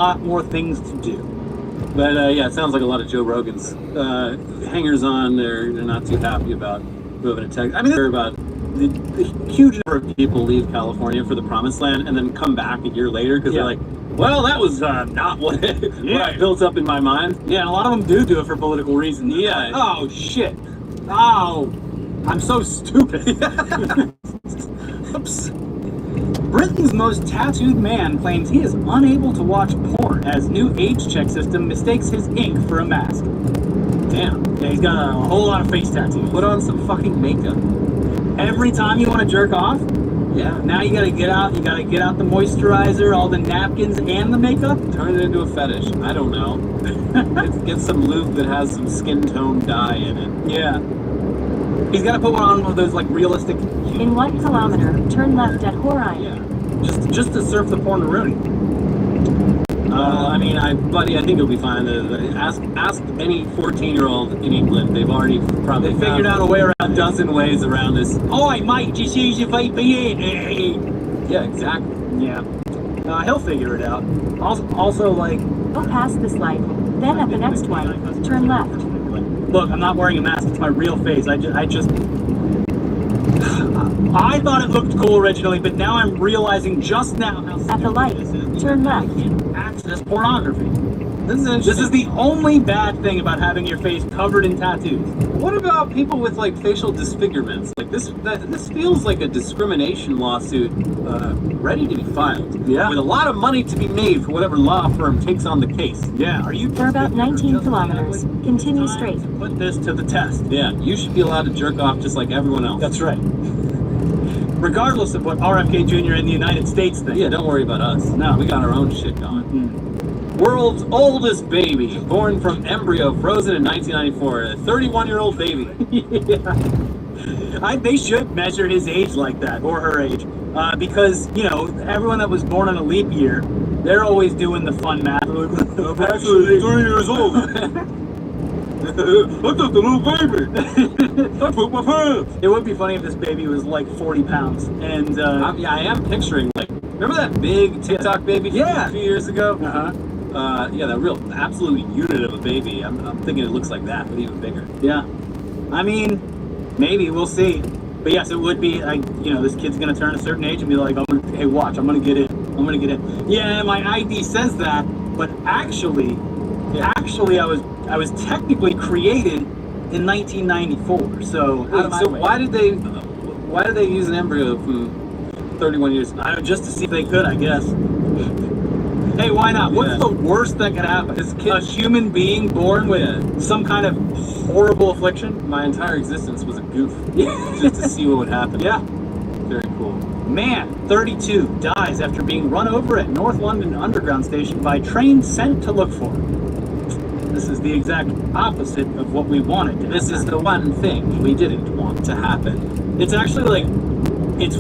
lot more things to do. But yeah, it sounds like a lot of Joe Rogan's hangers-on. They're not too happy about moving to Texas. I mean, they're about the huge number of people leave California for the promised land and then come back a year later because they're like, well, that was not what, what I built up in my mind. Yeah, and a lot of them do it for political reasons. Yeah. Like, oh, shit. Oh, I'm so stupid. Oops. Britain's most tattooed man claims he is unable to watch porn as new age check system mistakes his ink for a mask. Damn. Yeah, he's got a whole lot of face tattoos. Put on some fucking makeup. Every time you want to jerk off, now you gotta get out the moisturizer, all the napkins, and the makeup. Turn it into a fetish. I don't know. Get some lube that has some skin tone dye in it. Yeah. He's gotta put one of those like realistic. In 1 kilometer, turn left at Horai. Yeah. Just to surf the porn-a-rooney. I mean, buddy, I think it'll be fine. Ask any 14-year-old in England. They've already probably figured out a way around a dozen ways around this. Oi, mate, just use your VPN. Yeah, exactly. Yeah. He'll figure it out. Also, like... Go past this light, then at the next one, turn left. Look, I'm not wearing a mask. It's my real face. I thought it looked cool originally, but now I'm realizing just now how... At the light, turn left. Access pornography. This is the only bad thing about having your face covered in tattoos. What about people with like facial disfigurements? Like this feels like a discrimination lawsuit ready to be filed. Yeah. With a lot of money to be made for whatever law firm takes on the case. Yeah. Are you for about 19 kilometers? Continue straight. Put this to the test. Yeah. You should be allowed to jerk off just like everyone else. That's right. Regardless of what RFK Jr. in the United States thinks. Yeah. Don't worry about us. No. We got our own shit going. World's oldest baby, born from embryo, frozen in 1994. A 31-year-old baby. Yeah. They should measure his age like that, or her age, because, you know, everyone that was born on a leap year, they're always doing the fun math. I'm actually 3 years old. I took the little baby. I put my pants. It would be funny if this baby was like 40 pounds. And, yeah, I am picturing, like, remember that big TikTok baby from a few years ago? Yeah, that real absolute unit of a baby. I'm thinking it looks like that, but even bigger. Yeah. I mean, maybe, we'll see. But yes, it would be, like, you know, this kid's gonna turn a certain age and be like, hey, watch, I'm gonna get in. I'm gonna get in. Yeah, my ID says that, but actually, I was technically created in 1994. So, why did they use an embryo from 31 years ago? Just to see if they could, I guess. Hey, why not? What's the worst that could happen? A human being born with some kind of horrible affliction? My entire existence was a goof. Just to see what would happen. Yeah. Very cool. Man, 32, dies after being run over at North London Underground Station by train sent to look for him. This is the exact opposite of what we wanted. This is the one thing we didn't want to happen. It's actually like, it's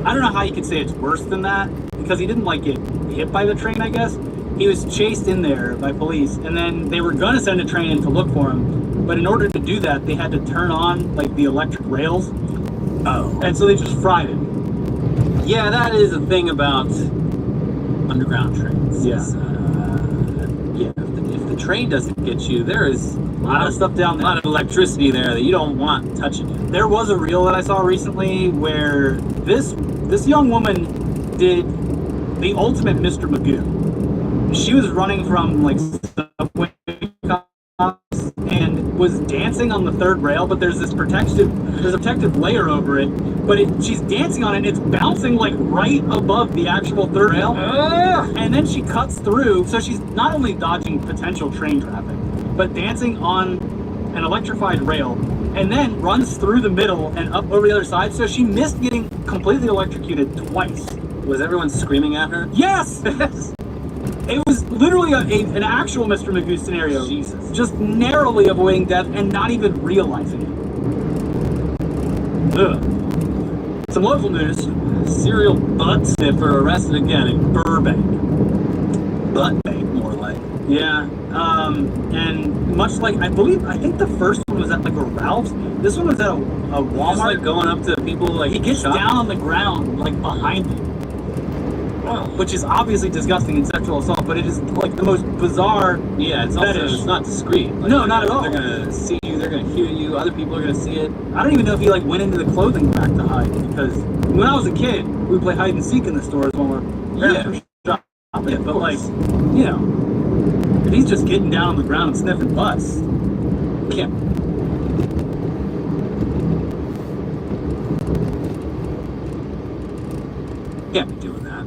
I don't know how you could say it's worse than that, because he didn't like get hit by the train, I guess. He was chased in there by police, and then they were gonna send a train in to look for him, but in order to do that, they had to turn on like the electric rails. Oh. And so they just fried him. Yeah, that is a thing about underground trains. Yeah. Yeah, if the train doesn't get you, there is a lot of stuff down there. A lot of electricity there that you don't want touching you. There was a reel that I saw recently where this young woman did the ultimate Mr. Magoo. She was running from like subway cops and was dancing on the third rail, but there's a protective layer over it, but she's dancing on it and it's bouncing like right above the actual third rail. And then she cuts through, so she's not only dodging potential train traffic, but dancing on an electrified rail, and then runs through the middle and up over the other side, so she missed getting completely electrocuted twice. Was everyone screaming at her? Yes! It was literally an actual Mr. Magoo scenario. Jesus. Just narrowly avoiding death and not even realizing it. Ugh. Some local news. Serial butt sniffer arrested again in Burbank. Butt bank, more like. Yeah. And much like, I think the first one was at like a Ralph's. This one was at a Walmart. Just like going up to people like he gets down on the ground, like behind you. which is obviously disgusting and sexual assault, but it is like the most bizarre Yeah, fetish. it's not discreet. Like, No, not at all. They're gonna see you. They're gonna hear you. Other people are gonna see it. I don't even know if he like went into the clothing rack to hide, because when I was a kid, we would play hide and seek in the stores when we're shopping. Yeah, but like, you know, if he's just getting down on the ground and sniffing butts, can't. Can't be doing that.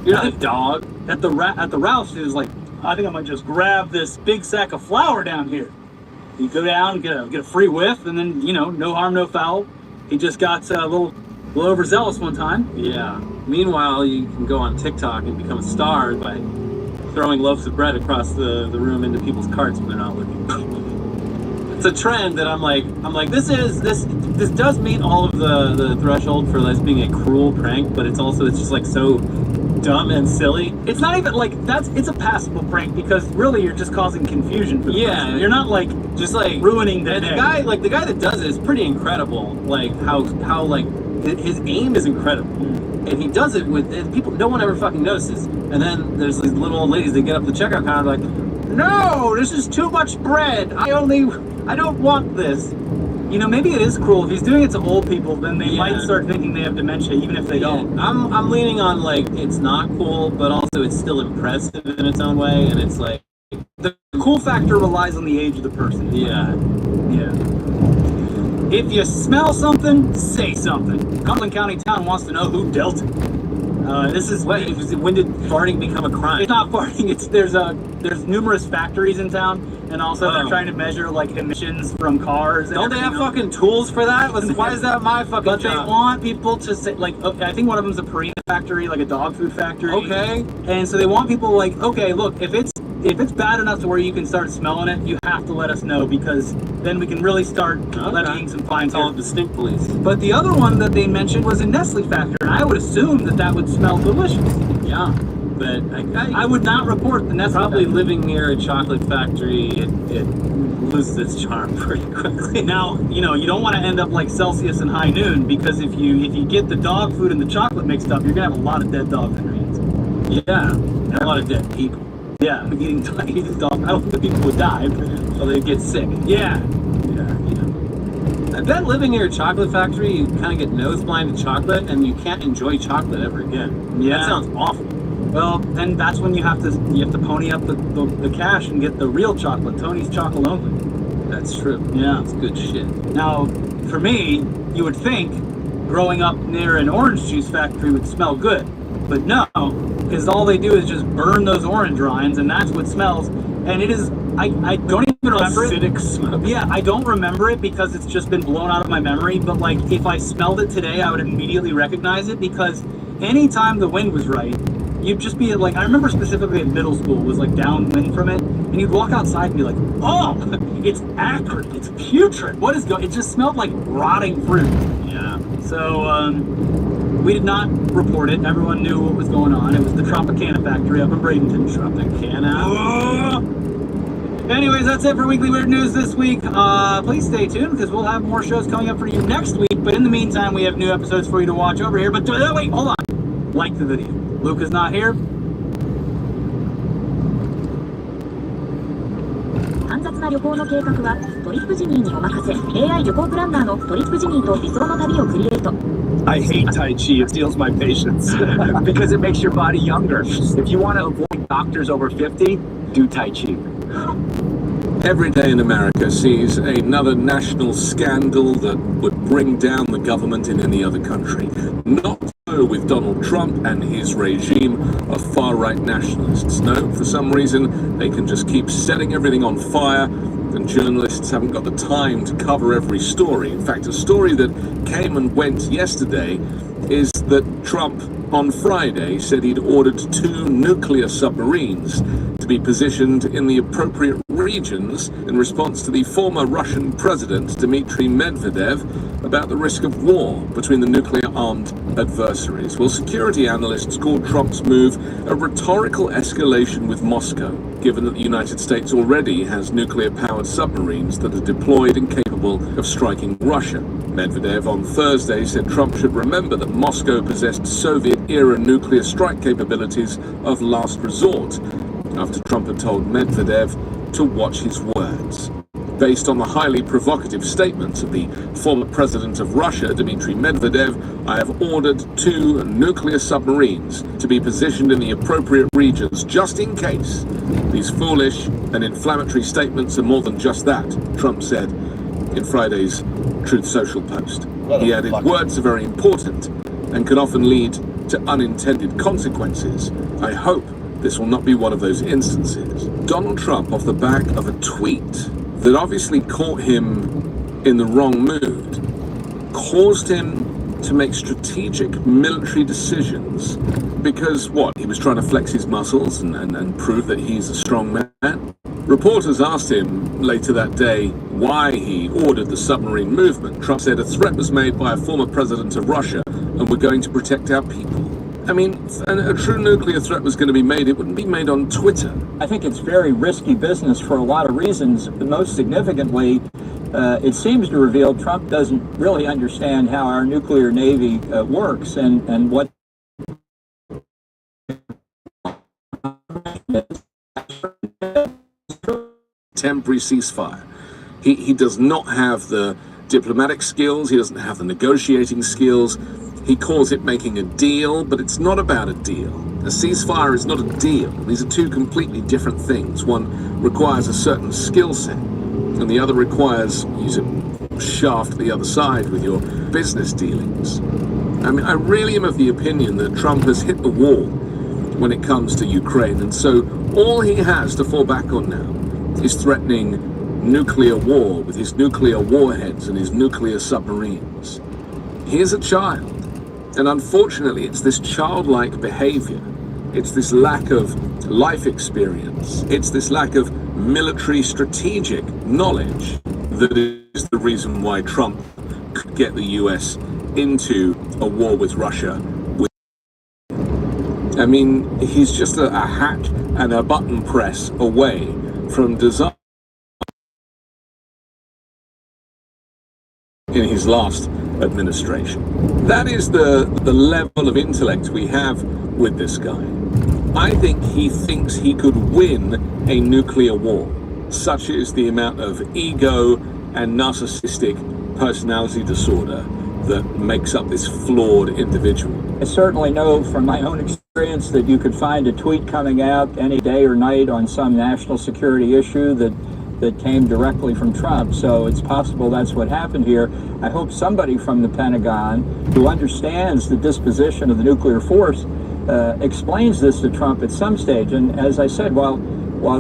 You're not a dog. At the Ralph's, he was like, I think I might just grab this big sack of flour down here. You go down, get a free whiff, and then, you know, no harm, no foul. He just got a little overzealous one time. Yeah. Meanwhile, you can go on TikTok and become a star by throwing loaves of bread across the room into people's carts when they're not looking. It's a trend that I'm like, this does meet all of the threshold for this being a cruel prank, but it's just like so dumb and silly. It's not even like it's a passable prank, because really you're just causing confusion for the person. You're not like just like ruining the and day. the guy that does it is pretty incredible. Like how like his aim is incredible. And he does it with people. No one ever fucking notices. And then there's these little old ladies that get up the checkout counter like, no, this is too much bread. I don't want this. You know, maybe it is cruel. If he's doing it to old people, then they might start thinking they have dementia, even if they don't. I'm leaning on like it's not cool, but also it's still impressive in its own way. And it's like The cool factor relies on the age of the person. yeah. If you smell something, say something. Cumberland County Town wants to know who dealt it. When did farting become a crime? It's not farting. There's numerous factories in town, and also they're trying to measure like emissions from cars. Don't they have fucking tools for that? Why is that my fucking But job? they want people to say, like, I think one of them's a Purina factory, like a dog food factory. Okay. And so they want people like, okay, look, if it's bad enough to where you can start smelling it, you have to let us know, because then we can really start levying some fines. Call it the stink police. But the other one that they mentioned was a Nestle factory, and I would assume that would smell delicious. Yeah, but I would not report the Nestle probably factory. living near a chocolate factory, it loses its charm pretty quickly. Now, you know, you don't want to end up like Celsius and High Noon, because if you get the dog food and the chocolate mixed up, you're gonna have a lot of dead dogs in your hands. Yeah, and a lot of dead people. Yeah, eating dog. I don't think people would die, So they get sick. yeah. I bet living near a chocolate factory, you kind of get nose blind to chocolate, and you can't enjoy chocolate ever again. Yeah. That sounds awful. Well, then that's when you have to pony up the cash and get the real chocolate, Tony's chocolate only. That's true. Yeah. It's good shit. Now, for me, you would think growing up near an orange juice factory would smell good, but no, because all they do is just burn those orange rinds, and that's what smells. And it is, I don't even remember it. Acidic smoke. Yeah, I don't remember it because it's just been blown out of my memory, but like if I smelled it today, I would immediately recognize it, because anytime the wind was right, you'd just be like, I remember specifically in middle school was like downwind from it, and you'd walk outside and be like, oh, it's acrid, it's putrid, what is going, it just smelled like rotting fruit. Yeah. So, we did not report it. Everyone knew what was going on. It was the Tropicana factory up in Bradenton. Tropicana. Anyways, that's it for Weekly Weird News this week. Please stay tuned, because we'll have more shows coming up for you next week. But in the meantime, we have new episodes for you to watch over here. But wait, hold on. Like the video. Luke is not here. 煩雑な旅行の計画はトリップジニーにお任せ。 AI 旅行プランナーのトリップジニーと理想の旅をクリエイト。 I hate Tai Chi. It steals my patience because it makes your body younger. If you want to avoid doctors over 50, do Tai Chi. Every day in America sees another national scandal that would bring down the government in any other country. Not so with Donald Trump and his regime of far-right nationalists. No, for some reason, they can just keep setting everything on fire, and journalists haven't got the time to cover every story. In fact, a story that came and went yesterday is that Trump on Friday said he'd ordered 2 nuclear submarines to be positioned in the appropriate regions in response to the former Russian president Dmitry Medvedev about the risk of war between the nuclear-armed adversaries. Well, security analysts called Trump's move a rhetorical escalation with Moscow, given that the United States already has nuclear-powered submarines that are deployed and capable of striking Russia. Medvedev on Thursday said Trump should remember that Moscow possessed Soviet-era nuclear strike capabilities of last resort, after Trump had told Medvedev to watch his words. Based on the highly provocative statements of the former president of Russia, Dmitry Medvedev, I have ordered 2 nuclear submarines to be positioned in the appropriate regions just in case. These foolish and inflammatory statements are more than just that, Trump said in Friday's Truth Social post. He added, words are very important and can often lead to unintended consequences. I hope this will not be one of those instances. Donald Trump, off the back of a tweet that obviously caught him in the wrong mood, caused him to make strategic military decisions because, what, he was trying to flex his muscles and prove that he's a strong man? Reporters asked him later that day why he ordered the submarine movement. Trump said a threat was made by a former president of Russia and we're going to protect our people. I mean, a true nuclear threat was going to be made. It wouldn't be made on Twitter. I think it's very risky business for a lot of reasons. Most significantly, it seems to reveal Trump doesn't really understand how our nuclear navy works and what temporary ceasefire. He does not have the diplomatic skills. He doesn't have the negotiating skills. He calls it making a deal, but it's not about a deal. A ceasefire is not a deal. These are 2 completely different things. One requires a certain skill set, and the other requires you to shaft the other side with your business dealings. I mean, I really am of the opinion that Trump has hit the wall when it comes to Ukraine, and so all he has to fall back on now is threatening nuclear war with his nuclear warheads and his nuclear submarines. He is a child. And unfortunately, it's this childlike behavior, it's this lack of life experience, it's this lack of military strategic knowledge that is the reason why Trump could get the US into a war with Russia. I mean, he's just a hat and a button press away from design in his last administration. That is the level of intellect we have with this guy. I think he thinks he could win a nuclear war. Such is the amount of ego and narcissistic personality disorder that makes up this flawed individual. I certainly know from my own experience that you could find a tweet coming out any day or night on some national security issue that came directly from Trump, so it's possible that's what happened here. I hope somebody from the Pentagon who understands the disposition of the nuclear force explains this to Trump at some stage. And as I said, while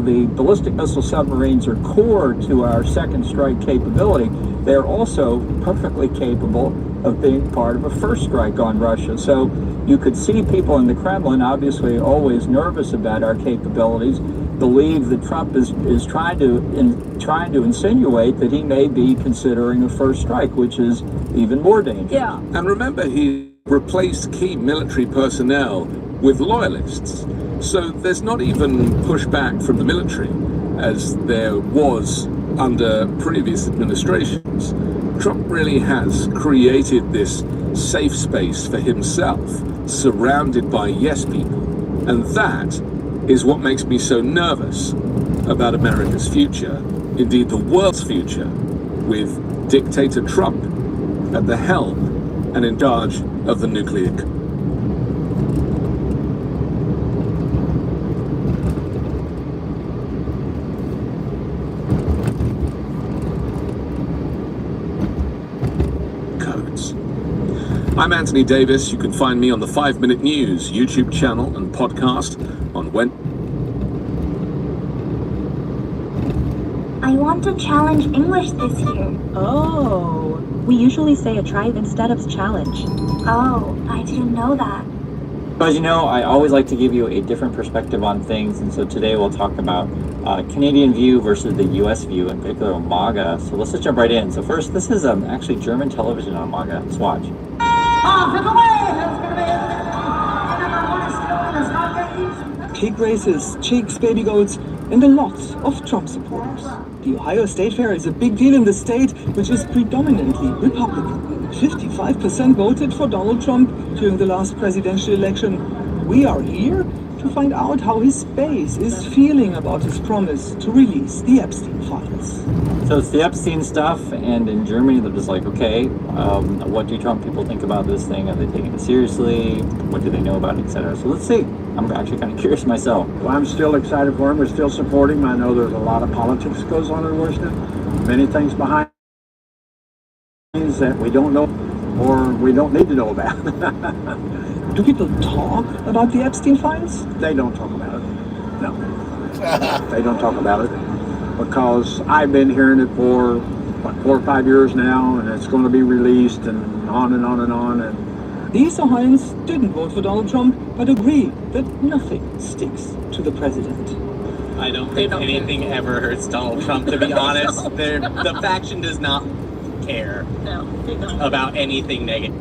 the ballistic missile submarines are core to our second strike capability, they're also perfectly capable of being part of a first strike on Russia. So you could see people in the Kremlin, obviously always nervous about our capabilities, believe that Trump is trying to insinuate that he may be considering a first strike, which is even more dangerous. Yeah. And remember, he replaced key military personnel with loyalists. So there's not even pushback from the military, as there was under previous administrations. Trump really has created this safe space for himself, surrounded by yes people. And that is what makes me so nervous about America's future, indeed the world's future, with dictator Trump at the helm and in charge of the nuclear. Codes. I'm Anthony Davis. You can find me on the 5 Minute News YouTube channel and podcast on I want to challenge English this year. Oh, we usually say a try instead of challenge. Oh, I didn't know that. As you know, I always like to give you a different perspective on things, and so today we'll talk about Canadian view versus the US view, in particular on MAGA. So let's just jump right in. So first, this is actually German television on MAGA. Let's watch. Pig races, chicks, baby goats, and a lot of Trump supporters. The Ohio State Fair is a big deal in the state, which is predominantly Republican. 55% voted for Donald Trump during the last presidential election. We are here to find out how his base is feeling about his promise to release the Epstein files. So it's the Epstein stuff, and in Germany they're just like, okay, what do Trump people think about this thing? Are they taking it seriously? What do they know about it, etc.? So let's see. I'm actually kind of curious myself. Well, I'm still excited for him. We're still supporting him. I know there's a lot of politics that goes on in Washington. Many things behind things that we don't know or we don't need to know about. Do people talk about the Epstein files? They don't talk about it. No. They don't talk about it because I've been hearing it for like 4 or 5 years now, and it's going to be released and on and on and on. And these Ohioans didn't vote for Donald Trump, but agree that nothing sticks to the president. I don't think anything ever hurts Donald Trump, to be honest. The faction does not care about anything negative.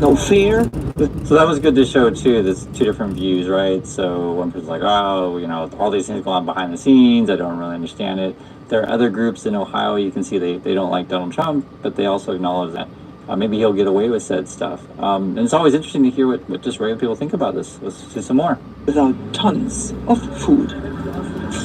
No fear. So that was good to show too. There's two different views, right? So one person's like, oh, you know, all these things go on behind the scenes. I don't really understand it. There are other groups in Ohio. You can see they don't like Donald Trump, but they also acknowledge that maybe he'll get away with said stuff. And it's always interesting to hear what just regular people think about this. Let's see some more. Without tons of food.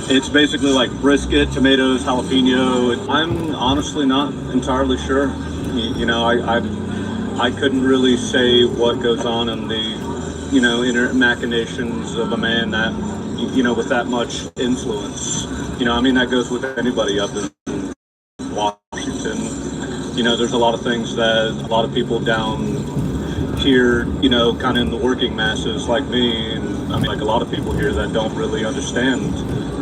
It's basically like brisket, tomatoes, jalapeno. I'm honestly not entirely sure. You know, I couldn't really say what goes on in the, you know, inner machinations of a man that, you know, with that much influence. You know, I mean, that goes with anybody up in Washington. You know, there's a lot of things that a lot of people down here, you know, kind of in the working masses like me, and I mean, like a lot of people here that don't really understand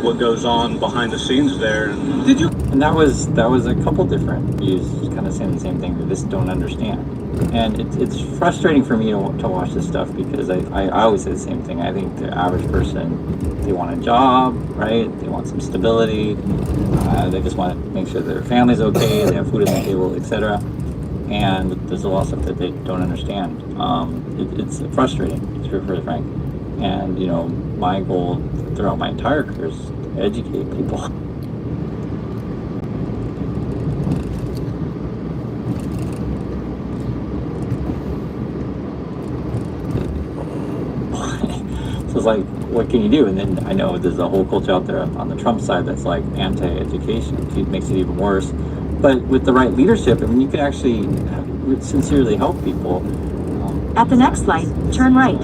what goes on behind the scenes there. And did you? And that was a couple different views, kind of saying the same thing. They just don't understand. And it's frustrating for me to watch this stuff because I always say the same thing. I think the average person, they want a job, right? They want some stability. They just want to make sure their family's okay, they have food on the table, etc. And there's a lot of stuff that they don't understand. It's frustrating, to be very frank. And, you know, my goal throughout my entire career is to educate people. So it's like, what can you do? And then I know there's a whole culture out there on the Trump side that's like anti-education. It makes it even worse. But with the right leadership, I mean, you can actually sincerely help people. At the next light, turn right.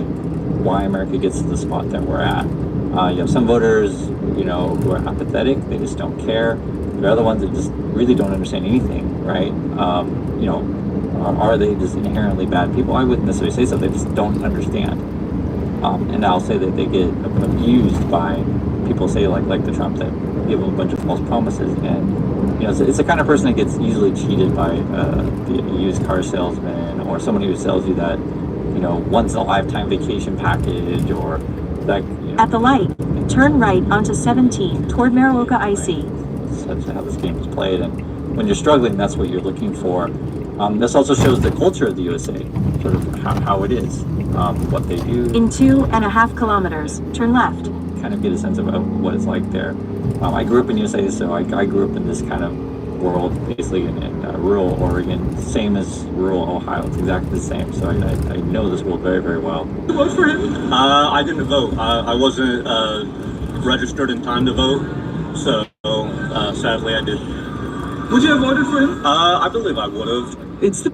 Why America gets to the spot that we're at. You have some voters, you know, who are apathetic. They just don't care. There are other ones that just really don't understand anything, right? You know, are they just inherently bad people? I wouldn't necessarily say so. They just don't understand. And I'll say that they get abused by people, say like the Trump, that give them a bunch of false promises. And, you know, it's the kind of person that gets easily cheated by the used car salesman or somebody who sells you that, you know, once in a lifetime vacation package or that. You know, at the light, turn right onto 17 toward Mariwoka IC. That's how this game is played. And when you're struggling, that's what you're looking for. This also shows the culture of the USA, sort of how it is, what they do. In 2.5 kilometers, turn left. Kind of get a sense of what it's like there. I grew up in USA, so I grew up in this kind of world, basically in rural Oregon, same as rural Ohio. It's exactly the same. So I know this world very, very well. Did you vote for him? I didn't vote. I wasn't registered in time to vote, so sadly I did. Would you have voted for him? I believe I would have. It's the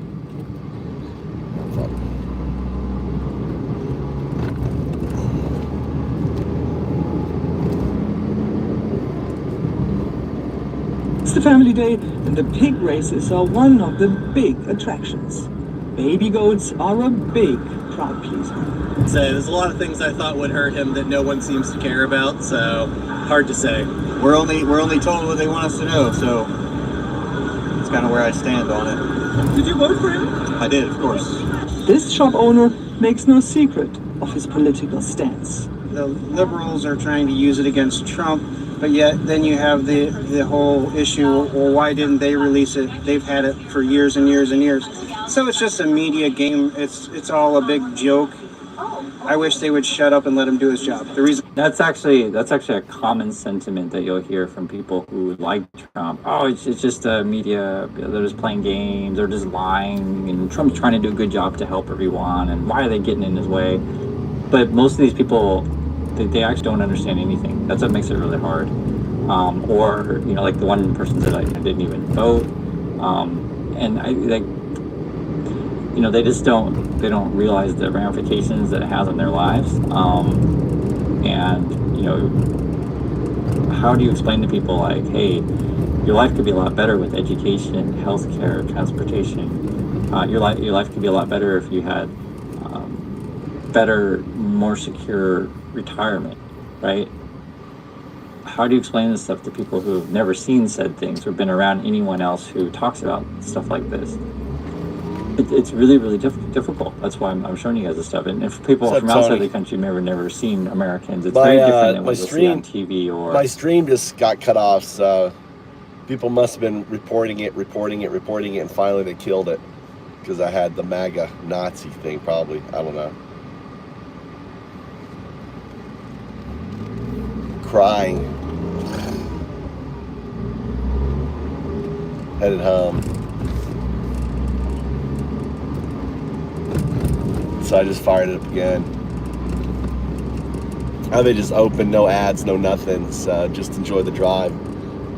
family day, and the pig races are one of the big attractions. Baby goats are a big crowd pleaser. So there's a lot of things I thought would hurt him that no one seems to care about, so hard to say. We're only told what they want us to know, so it's kind of where I stand on it. Did you vote for him? I did, of course. This shop owner makes no secret of his political stance. The liberals are trying to use it against Trump, but yet then you have the whole issue, well, why didn't they release it? They've had it for years and years and years. So it's just a media game. It's all a big joke. I wish they would shut up and let him do his job. The reason That's actually a common sentiment that you'll hear from people who like Trump. Oh, it's just media. They're just playing games. They're just lying. And Trump's trying to do a good job to help everyone. And why are they getting in his way? But most of these people, they actually don't understand anything. That's what makes it really hard. Or like the one person said I didn't even vote. And they just don't realize the ramifications that it has on their lives. How do you explain to people like, hey, your life could be a lot better with education, healthcare, transportation. Your life could be a lot better if you had better, more secure retirement, right? How do you explain this stuff to people who have never seen said things or been around anyone else who talks about stuff like this? It's really, really difficult. That's why I'm showing you guys this stuff. And if people from outside the country never seen Americans, it's very different than what you'll see on TV or... My stream just got cut off, so people must have been reporting it, and finally they killed it. Because I had the MAGA Nazi thing, probably. I don't know. Crying. Headed home. So I just fired it up again. They just open, no ads, no nothing. So just enjoy the drive.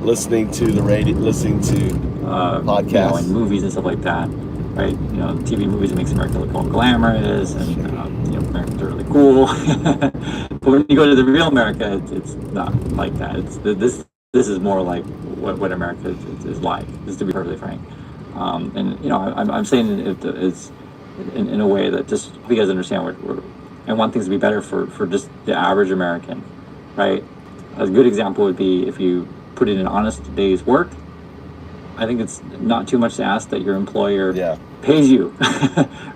Listening to the radio, listening to podcasts. And movies and stuff like that. Right? TV movies makes America look all glamorous and Americans are really cool. But when you go to the real America, it's not like that. This is more like what America is like, just to be perfectly frank. I'm saying it's in a way that just you guys understand I want things to be better for just the average American, right? A good example would be if you put in an honest day's work. I think it's not too much to ask that your employer pays you,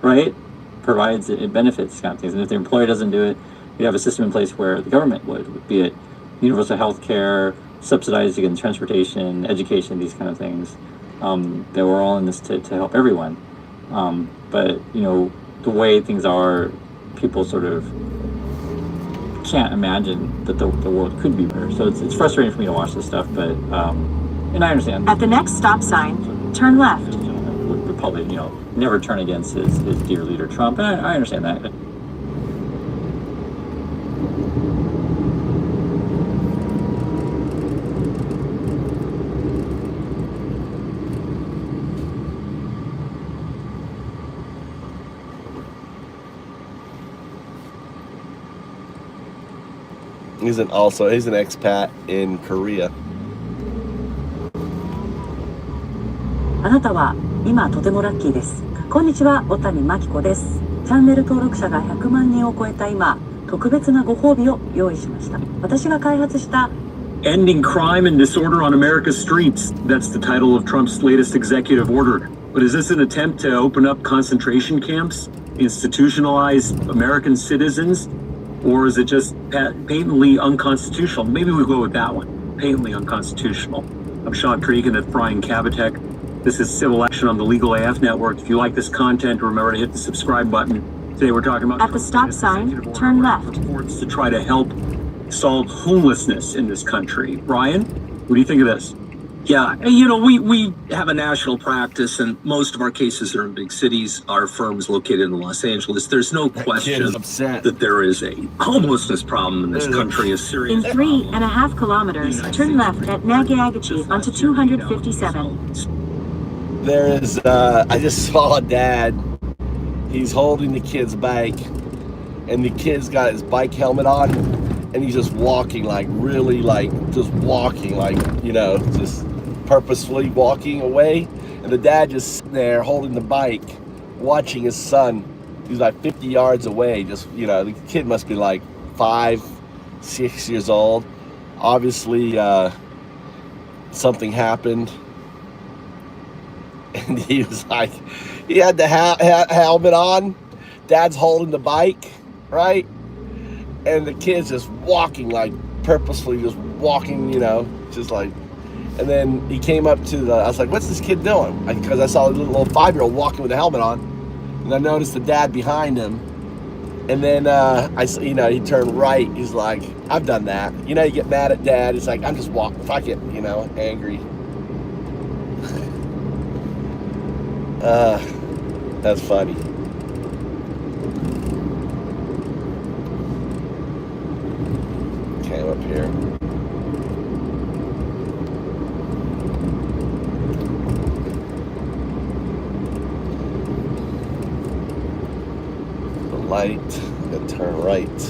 right? Provides it benefits kind of things. And if the employer doesn't do it, you have a system in place where the government would, be it universal health care, subsidized against transportation, education, these kind of things. That we're all in this to help everyone. But the way things are, people sort of can't imagine that the world could be better. So it's frustrating for me to watch this stuff, but and I understand. At the next stop sign, turn left. Would probably never turn against his dear leader Trump, and I understand that. He's an expat in Korea. あなたは今とてもラッキーです。こんにちは、小谷真紀子です。チャンネル登録者が100万人を超えた今、特別なご褒美を用意しました。私が開発した Ending crime and disorder on America's streets. That's the title of Trump's latest executive order. But is this an attempt to open up concentration camps, institutionalize American citizens, or is it just patently unconstitutional? Maybe we'll go with that one. Patently unconstitutional. I'm Sean Cregan at Brian Kabatek. This is Civil Action on the Legal AF Network. If you like this content, remember to hit the subscribe button. Today we're talking about... At the stop sign, turn left. ...reports to try to help solve homelessness in this country. Brian, what do you think of this? Yeah, we have a national practice, and most of our cases are in big cities. Our firm's located in Los Angeles. There's no question that there is a homelessness problem in this country. Is serious. In 3.5 kilometers, turn left at Nagayagachi onto 257. There is, I just saw a dad. He's holding the kid's bike, and the kid's got his bike helmet on, and he's just walking, just purposefully walking away. And the dad just sitting there holding the bike, watching his son. He's like 50 yards away. The kid must be like 5, 6 years old. Obviously, something happened. And he was like, he had the helmet on. Dad's holding the bike, right? And the kid's just walking, purposefully just walking, and then he came up to I was like, what's this kid doing? Because I saw a little 5-year-old walking with a helmet on. And I noticed the dad behind him. And then he turned right. He's like, I've done that. You get mad at dad. He's like, I'm just fuck it, angry. That's funny. Okay, I'm up here. Light, gotta turn right.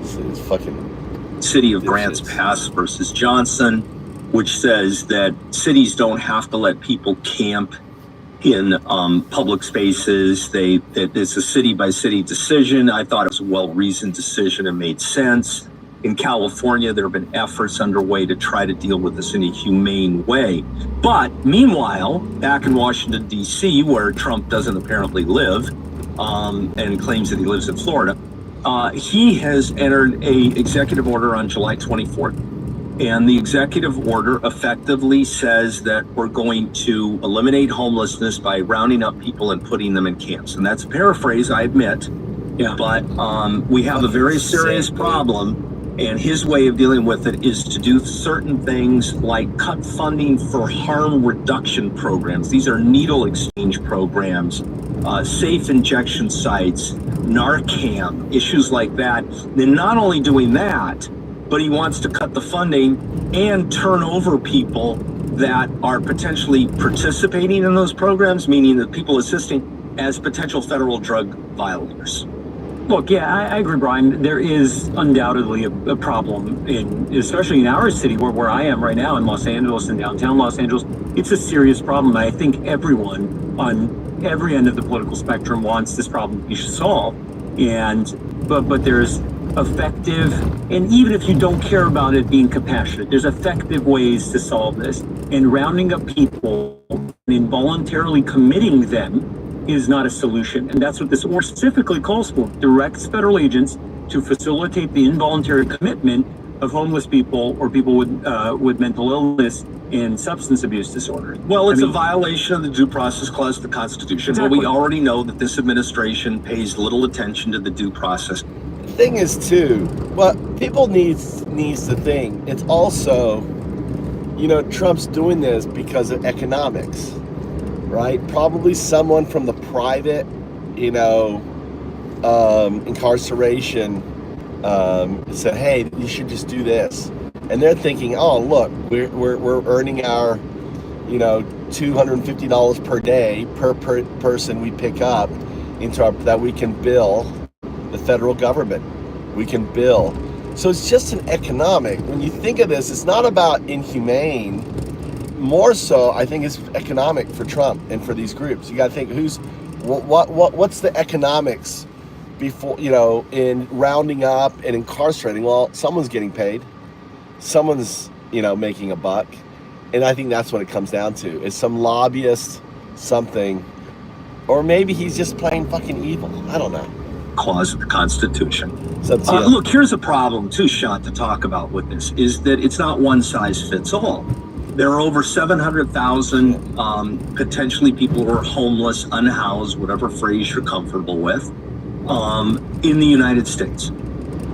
See this fucking City of Grants Pass versus Johnson, which says that cities don't have to let people camp in public spaces. That it's a city by city decision. I thought it was a well-reasoned decision and made sense. In California, there have been efforts underway to try to deal with this in a humane way. But meanwhile, back in Washington, D.C., where Trump doesn't apparently live, and claims that he lives in Florida, he has entered a executive order on July 24th. And the executive order effectively says that we're going to eliminate homelessness by rounding up people and putting them in camps. And that's a paraphrase, I admit. Yeah. But we have a very serious problem. And his way of dealing with it is to do certain things like cut funding for harm reduction programs. These are needle exchange programs, safe injection sites, Narcan, issues like that. Then not only doing that, but he wants to cut the funding and turn over people that are potentially participating in those programs, meaning the people assisting, as potential federal drug violators. Look, yeah, I agree, Brian. There is undoubtedly a problem, especially in our city, where I am right now in Los Angeles, in downtown Los Angeles. It's a serious problem. I think everyone on every end of the political spectrum wants this problem to be solved. But there's effective, and even if you don't care about it being compassionate, there's effective ways to solve this. And rounding up people and involuntarily committing them is not a solution. And that's what this order specifically calls for. Directs federal agents to facilitate the involuntary commitment of homeless people or people with mental illness and substance abuse disorders. Well, it's a violation of the Due Process Clause of the Constitution. Exactly. But we already know that this administration pays little attention to the due process. The thing is, too, what people needs to think, it's also, Trump's doing this because of economics. Right? Probably someone from the private, incarceration said, hey, you should just do this. And they're thinking, oh, look, we're earning our, $250 per day per person we pick up that we can bill the federal government. We can bill. So it's just an economic. When you think of this, it's not about inhumane. More so, I think it's economic for Trump and for these groups. You got to think what's the economics before, in rounding up and incarcerating. Well, someone's getting paid, someone's, making a buck. And I think that's what it comes down to. Is some lobbyist, something, or maybe he's just plain fucking evil. I don't know. Clause of the Constitution. Look, here's a problem too, Sean, to talk about with this, is that it's not one size fits all. There are over 700,000 potentially people who are homeless, unhoused, whatever phrase you're comfortable with, in the United States.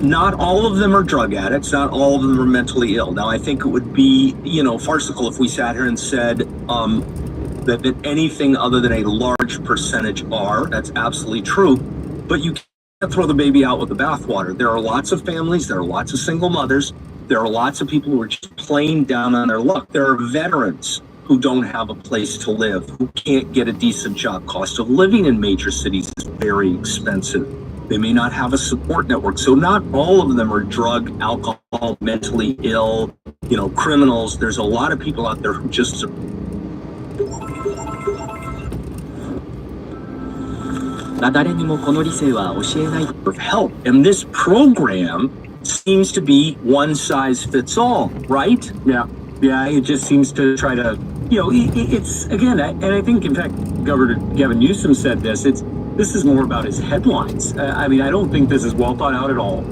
Not all of them are drug addicts. Not all of them are mentally ill. Now, I think it would be, farcical if we sat here and said that anything other than a large percentage are. That's absolutely true. But you can't throw the baby out with the bathwater. There are lots of families. There are lots of single mothers. There are lots of people who are just plain down on their luck. There are veterans who don't have a place to live, who can't get a decent job. Cost of living in major cities is very expensive. They may not have a support network. So not all of them are drug, alcohol, mentally ill, criminals. There's a lot of people out there who just help. And this program seems to be one size fits all, right? Yeah, it just seems to try to, it's, again, and I think, in fact, Governor Gavin Newsom said this, this is more about his headlines. I don't think this is well thought out at all.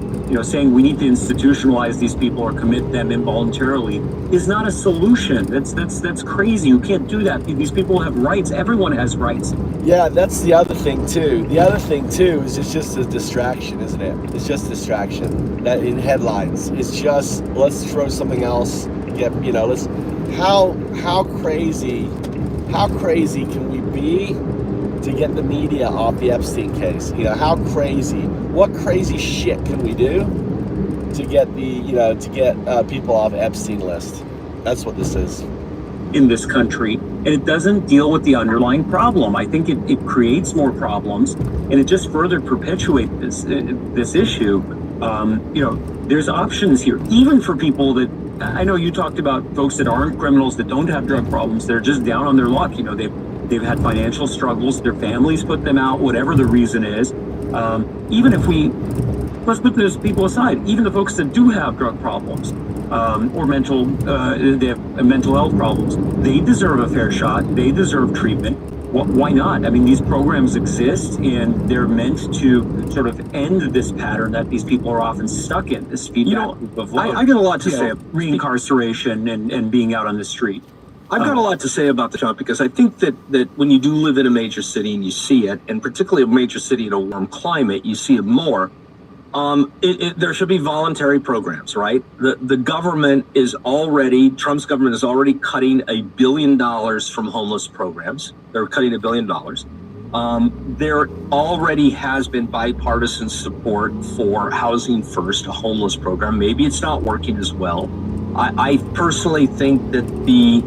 saying we need to institutionalize these people or commit them involuntarily is not a solution. That's crazy. You can't do that. These people have rights. Everyone has rights. Yeah, that's the other thing too. The other thing too is it's just a distraction, isn't it? It's just distraction. That in headlines, it's just let's throw something else. Let's how crazy can we be to get the media off the Epstein case? How crazy? What crazy shit can we do to get people off Epstein list? That's what this is. In this country, and it doesn't deal with the underlying problem. I think it creates more problems, and it just further perpetuates this issue. There's options here, even for people that I know you talked about folks that aren't criminals, that don't have drug problems. They're just down on their luck. They've had financial struggles. Their families put them out, whatever the reason is. Even if let's put those people aside, even the folks that do have drug problems or they have mental health problems, they deserve a fair shot. They deserve treatment. Why not? I mean, these programs exist, and they're meant to sort of end this pattern that these people are often stuck in. This feedback of I got a lot to say. Reincarceration and being out on the street. I've got a lot to say about the job, because I think that when you do live in a major city and you see it, and particularly a major city in a warm climate, you see it more. There should be voluntary programs, right? The government Trump's government is already cutting $1 billion from homeless programs. They're cutting $1 billion. There already has been bipartisan support for Housing First, a homeless program. Maybe it's not working as well. I personally think that the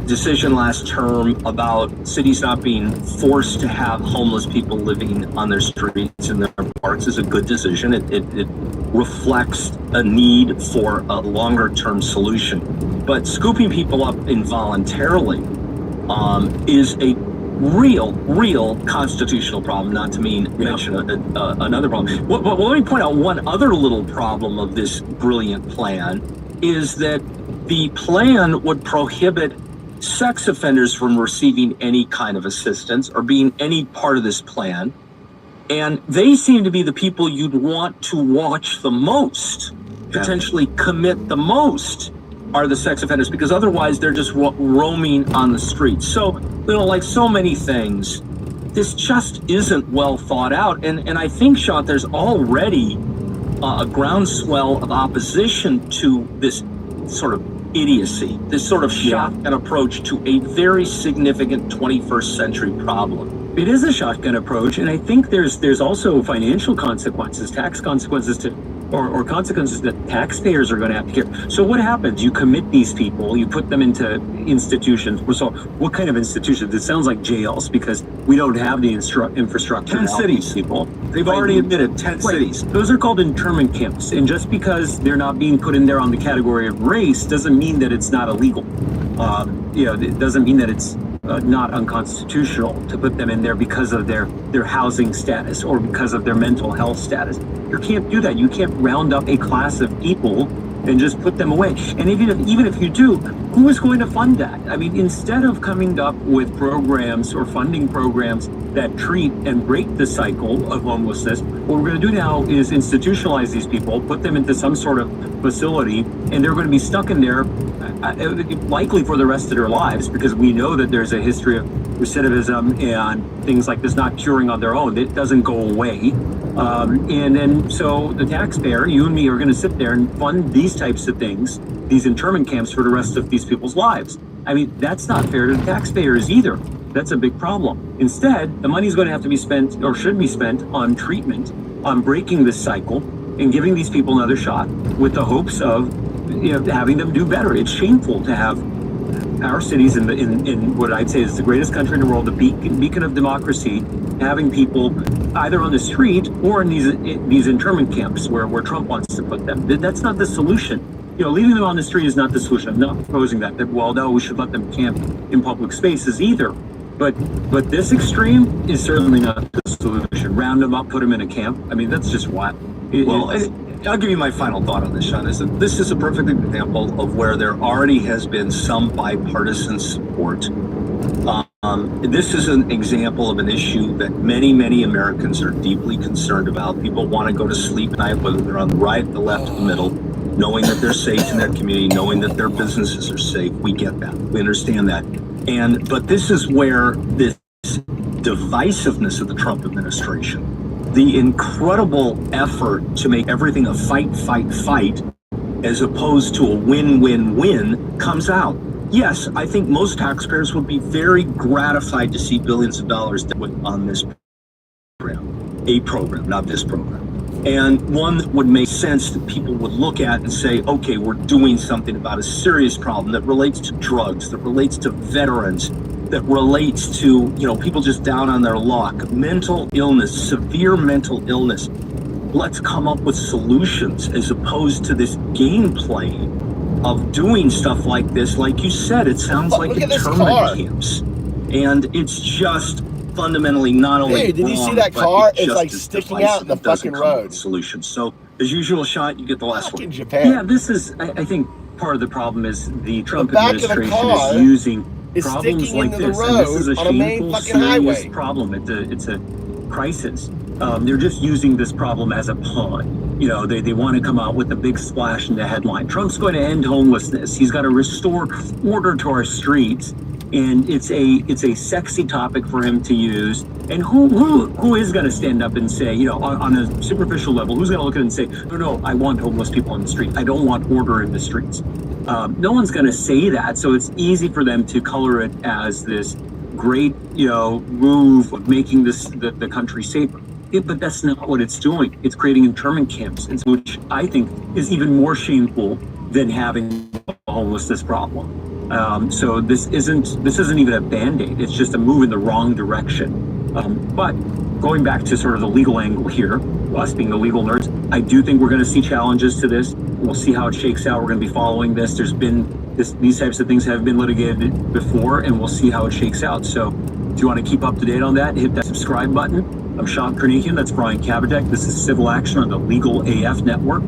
decision last term about cities not being forced to have homeless people living on their streets and their parks is a good decision. It reflects a need for a longer term solution. But scooping people up involuntarily is a real constitutional problem, not to mention another problem. But let me point out one other little problem of this brilliant plan is that the plan would prohibit sex offenders from receiving any kind of assistance or being any part of this plan. And they seem to be the people you'd want to watch the most, potentially commit the most, are the sex offenders, because otherwise they're just roaming on the streets. So, like so many things, this just isn't well thought out. And I think, Sean, there's already a groundswell of opposition to this sort of idiocy, this sort of shotgun approach to a very significant 21st century problem. It is a shotgun approach, and I think there's also financial consequences, tax consequences or consequences that taxpayers are going to have to care. So what happens? You commit these people, you put them into institutions. So what kind of institutions? It sounds like jails, because we don't have the infrastructure. 10 cities, people. They've already admitted 10 cities. Those are called internment camps, and just because they're not being put in there on the category of race doesn't mean that it's not illegal. It doesn't mean that it's not unconstitutional to put them in there because of their housing status or because of their mental health status. You can't do that. You can't round up a class of people and just put them away. And even if you do, who is going to fund that? I mean, instead of coming up with programs or funding programs that treat and break the cycle of homelessness, what we're going to do now is institutionalize these people, put them into some sort of facility, and they're going to be stuck in there likely for the rest of their lives, because we know that there's a history of recidivism and things like this not curing on their own. It doesn't go away. And then so the taxpayer, you and me, are going to sit there and fund these types of things, these internment camps, for the rest of these people's lives. I mean, that's not fair to the taxpayers either. That's a big problem. Instead, the money is going to have to be spent, or should be spent, on treatment, on breaking this cycle and giving these people another shot with the hopes of having them do better. It's shameful to have our cities in what I'd say is the greatest country in the world, the beacon of democracy, having people either on the street or in these internment camps where Trump wants to put them. That's not the solution. Leaving them on the street is not the solution. I'm not proposing that well, no, we should let them camp in public spaces either. But this extreme is certainly not the solution. Round them up, put them in a camp. I mean, that's just what. I'll give you my final thought on this, Sean. Is that this is a perfect example of where there already has been some bipartisan support This is an example of an issue that many Americans are deeply concerned about. People want to go to sleep at night, whether they're on the right, the left, or the middle, knowing that they're safe in their community, knowing that their businesses are safe. We get that. We understand that. But this is where this divisiveness of the Trump administration, the incredible effort to make everything a fight, as opposed to a win-win-win, comes out. Yes, I think most taxpayers would be very gratified to see billions of dollars on this program, a program, not this program. And one that would make sense that people would look at and say, okay, we're doing something about a serious problem that relates to drugs, that relates to veterans, that relates to, people just down on their luck, mental illness, severe mental illness. Let's come up with solutions as opposed to this game playing of doing stuff like this. Like you said, it sounds like internment camps. And it's just fundamentally not only Hey, did you see that car? It's like sticking out in the fucking road. Solutions. So as usual, Shot, you get the last one. Japan. Yeah, this is, I think part of the problem is the Trump administration is using problems like this. And this is a shameful, serious problem. It's a crisis. They're just using this problem as a pawn. They want to come out with a big splash in the headline. Trump's going to end homelessness. He's got to restore order to our streets. And it's a sexy topic for him to use. And who is going to stand up and say, on a superficial level, who's going to look at it and say, no, I want homeless people on the street. I don't want order in the streets. No one's going to say that. So it's easy for them to color it as this great, move of making the country safer. Yeah, but that's not what it's doing. It's creating internment camps, which I think is even more shameful than having a homelessness problem. So this isn't even a Band-Aid. It's just a move in the wrong direction. But going back to sort of the legal angle here, us being the legal nerds, I do think we're going to see challenges to this. We'll see how it shakes out. We're going to be following this. These types of things have been litigated before, and we'll see how it shakes out. So if you want to keep up to date on that, hit that subscribe button. I'm Sean Kernikian. That's Brian Kabadek. This is Civil Action on the Legal AF Network.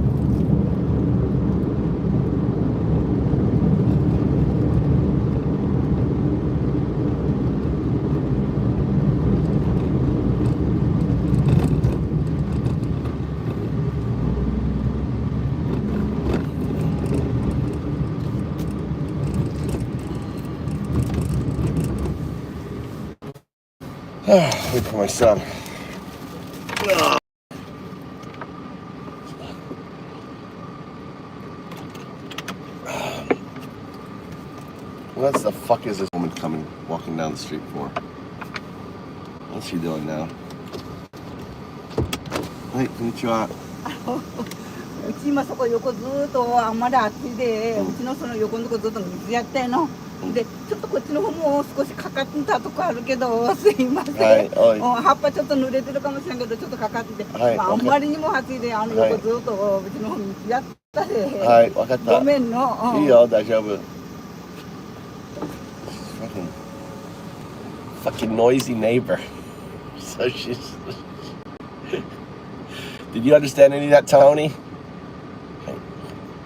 Wait for my son. What the fuck is this woman walking down the street for? What's she doing now? Hey, konnichiwa. うち今そこ横ずーっとあんまり暑いで、うちのその横のとこずっと水やってんの。で、ちょっとこっちの方も少しかかってたとこあるけど、すいません。葉っぱちょっと濡れてるかもしれんけど、ちょっとかかってて、あんまりにも暑いで、横ずーっとうちの方水やったで。はい、わかった。ごめんの。いいよ、大丈夫。Fucking noisy neighbor. So she's. Did you understand any of that, Tony?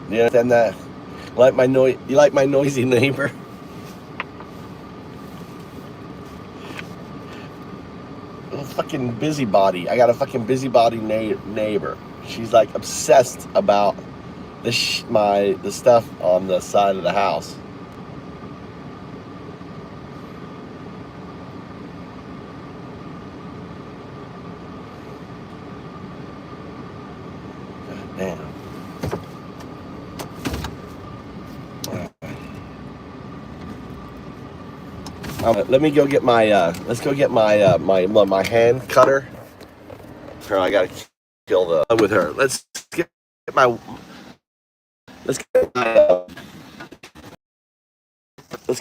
Do you understand that? You like my noisy neighbor? A fucking busybody. I got a fucking busybody neighbor. She's like obsessed about the stuff on the side of the house. Damn. Let me go get my. Let's go get my my hand cutter. Her, I gotta kill the with her. Let's get my. Let's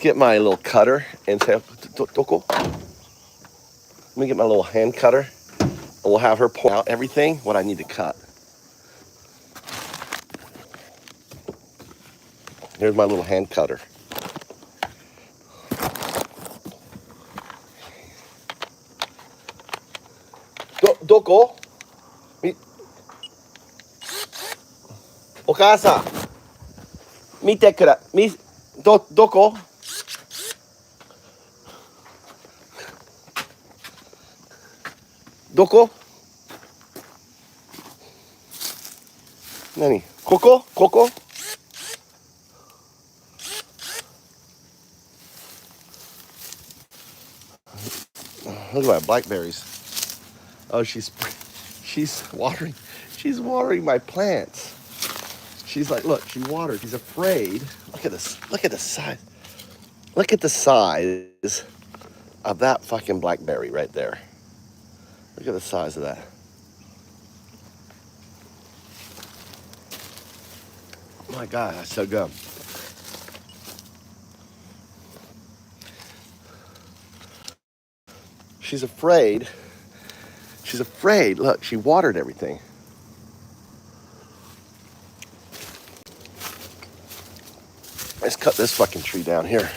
get my little cutter and say, Doko. Let me get my little hand cutter, and we'll have her point out everything what I need to cut. Here's my little hand cutter. Doko? お母さん、見てくれ。どこどこ？何？ここ？ここ？Look at my blackberries. Oh, she's watering. She's watering my plants. She's like, look, she watered. She's afraid. Look at this. Look at the size. Look at the size of that fucking blackberry right there. Look at the size of that. Oh my God, that's so good. She's afraid. She's afraid. Look, she watered everything. Let's cut this fucking tree down here.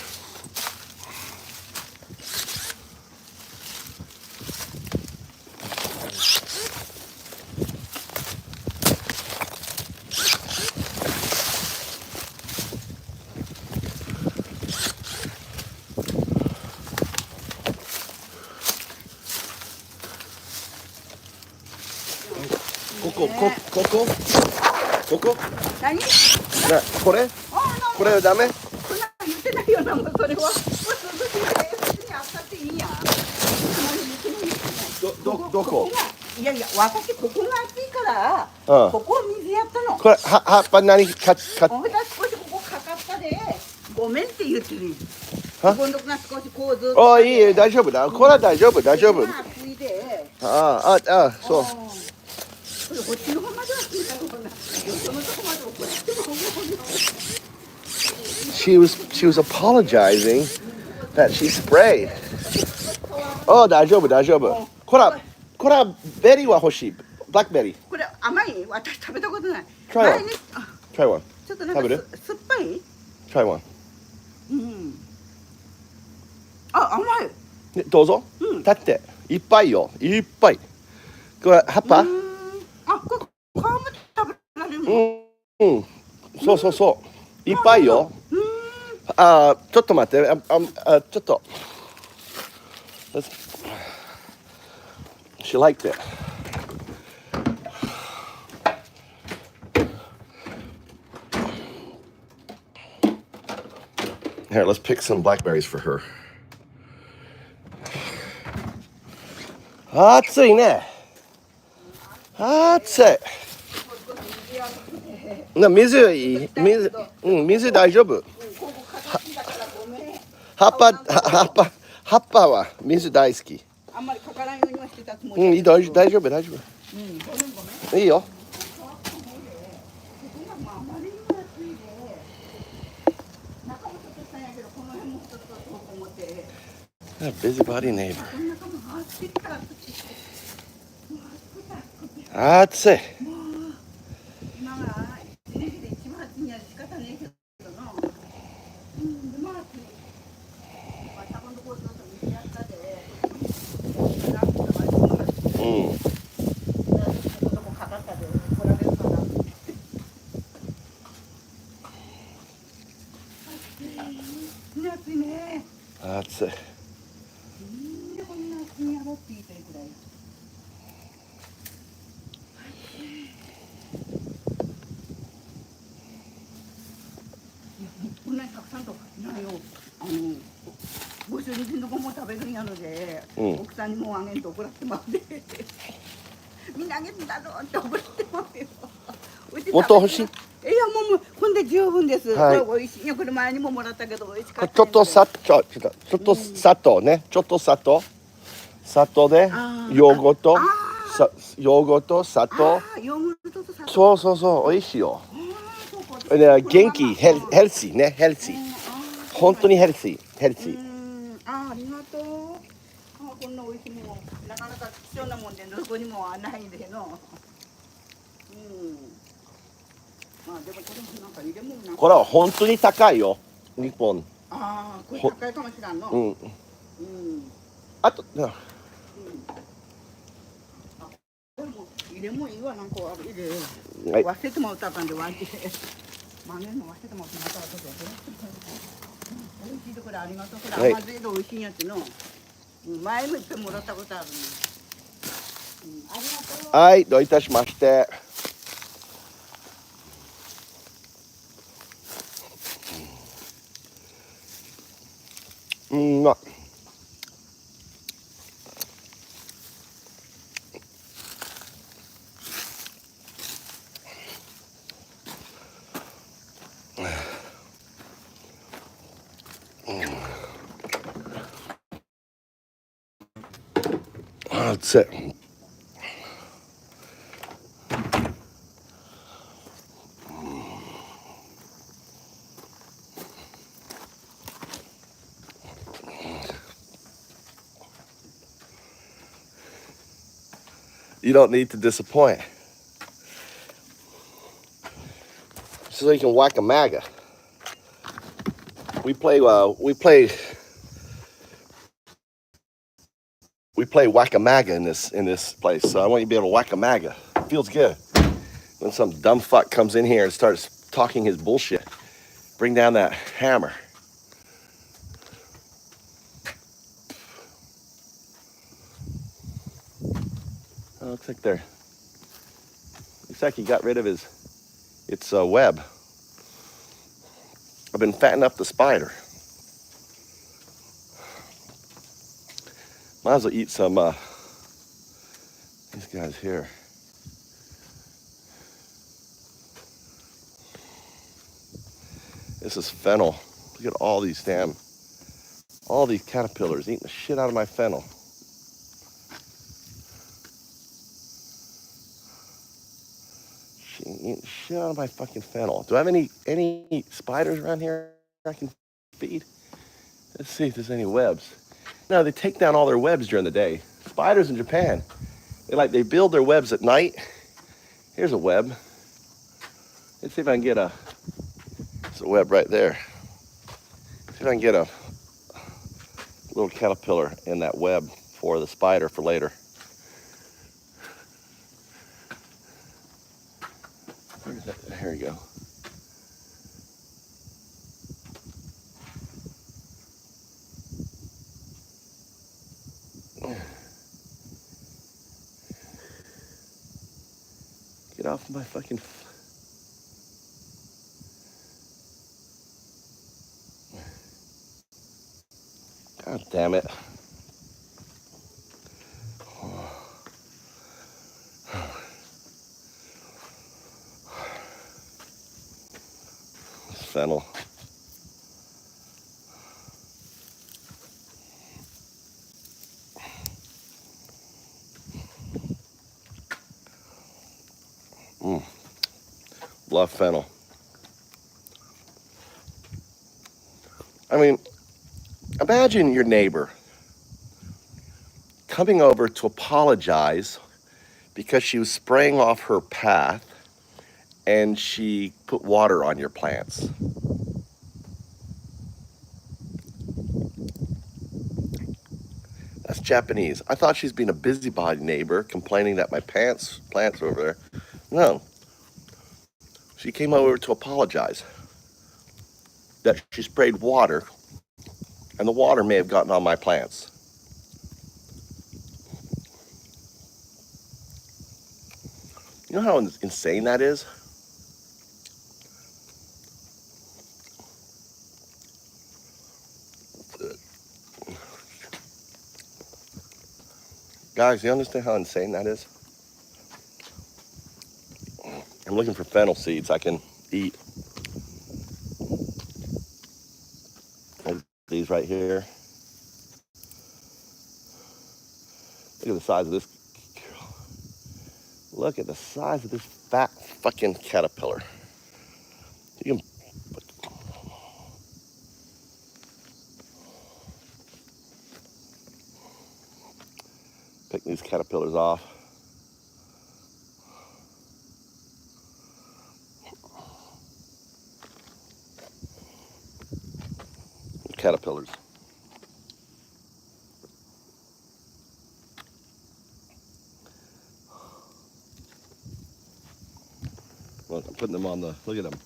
Coco? 何？これはダメ？そんな言ってないよな、もうそれは。もう涼しいで、あったっていいやん。どこ？いやいや、私ここが暑いから、ここ水やったの。これ葉っぱ何か私少しここかかったで、ごめんって言ってる。ここのとこが少しこうずっと。いいえ、大丈夫だ。これは大丈夫、大丈夫。暑いで。そう。こっちの方までは暑いだろうな。そのとこまで怒っても思うよ。She was apologizing that she sprayed. 大丈夫、大丈夫。これはベリーは欲しい。ブラックベリー。これ甘い？私食べたことない。Try one. Try one. ちょっとなんか酸っぱい？ Try one. うん。甘い。どうぞ。立って。いっぱいよ。いっぱい。これ葉っぱ？これ皮も食べられるの？そう。いっぱいよ。ちょっと待って。ちょっと。She liked it. Here, let's pick some blackberries for her. 暑いね。暑い。水いい？水大丈夫。葉っぱは水大好き。あんまりかからんようにはしてたつもり。大丈夫。いいよ。Busybody neighbor. 暑い。今が一年で一番暑いには仕方ねえけどな。でも暑い。多分どこずっと水やったで。どこかかったで来られるかな。暑いね。暑い。でこんな暑いんやろって言いたいくらい。こんなにたくさんとないよ。ご主人の子も食べるんやので、奥さんにもあげんと怒らってまうで。みんなあげるんだろうって怒らってまうよ。もっと欲しい？いやもうこんで十分です。美味しいよ。これ前にももらったけど美味しかった。ちょっと砂糖ね。ちょっと砂糖でヨーグルト、砂糖。そう美味しいよ。元気ヘルシーね。ヘルシー。本当にヘルシー。ありがとう。こんな美味しいもんなかなか貴重なもんでどこにもないでの。まあでもこれもなんか入れ物なんか。これは本当に高いよ。日本。これ高いかもしれんの。あと。でも入れ物いいわなんかあれで。忘れてもらったんでワンチ。曲げるの忘れてもらった後で。美味しいところありがとう。これ甘酢で美味しいやつの。前もいっぺんもらったことあるの。ありがとう。はい、どういたしまして。まっ。That's it. You don't need to disappoint. So you can whack a MAGA. We play whack a MAGA in this place. So I want you to be able to whack a MAGA. It feels good when some dumb fuck comes in here and starts talking his bullshit. Bring down that hammer. Oh, looks like he got rid of its web. I've been fattening up the spider. Might as well eat some these guys here. This is fennel. Look at all these caterpillars eating the shit out of my fennel. Eating the shit out of my fucking fennel. Do I have any spiders around here I can feed? Let's see if there's any webs. No, they take down all their webs during the day. Spiders in Japan, they build their webs at night. Here's a web. Let's see if I can get there's a web right there. See if I can get a little caterpillar in that web for the spider for later. Where's that? Here we go. Get off my fucking... God damn it. This fennel. Love fennel. I mean, imagine your neighbor coming over to apologize because she was spraying off her path and she put water on your plants. That's Japanese. I thought she's being a busybody neighbor complaining that my plants are over there. No. She came over to apologize that she sprayed water and the water may have gotten on my plants. You know how insane that is? Guys, you understand how insane that is? I'm looking for fennel seeds I can eat. These right here. Look at the size of this. Look at the size of this fat fucking caterpillar. You can pick these caterpillars off. Caterpillars. Look, I'm putting them on the, look at them.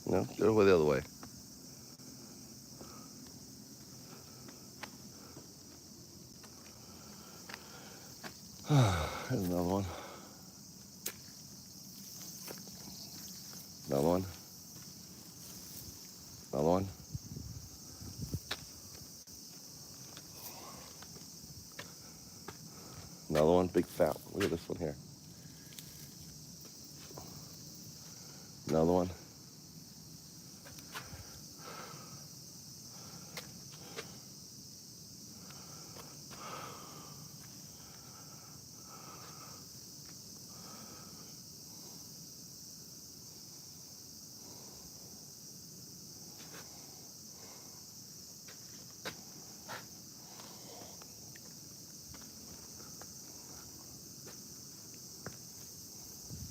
No, go away the other way. There's another one. Another one. Another one. Another one, big fat. Look at this one here. Another one.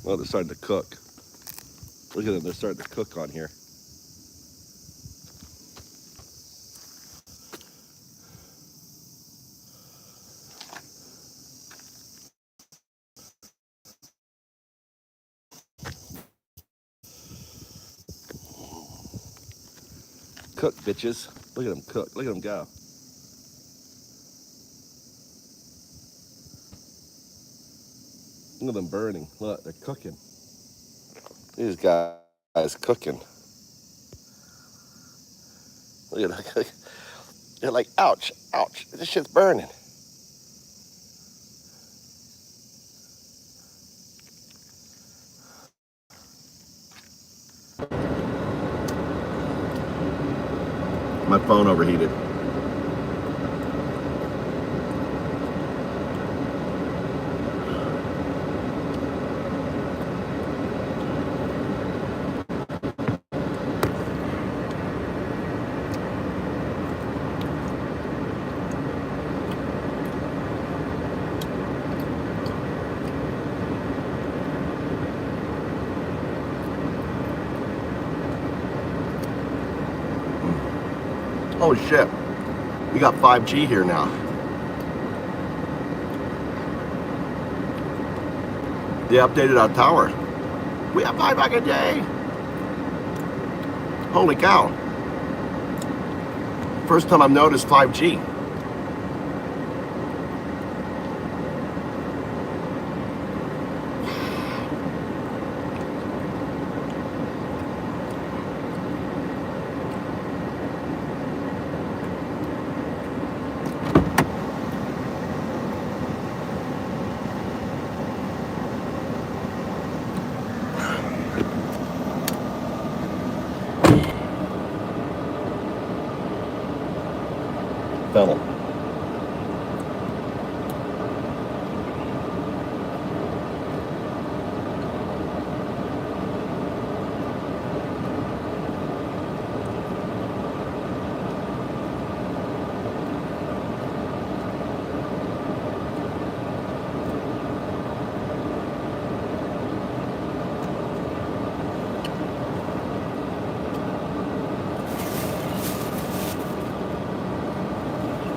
Oh, they're starting to cook. Look at them, they're starting to cook on here. Cook, bitches. Look at them cook. Look at them go. Look at them burning. Look, they're cooking. These guys cooking. Look at them. They're like, ouch, ouch, this shit's burning. My phone overheated. Oh shit, we got 5G here now. They updated our tower. We have 5 back a day. Holy cow. First time I've noticed 5G. Fennel.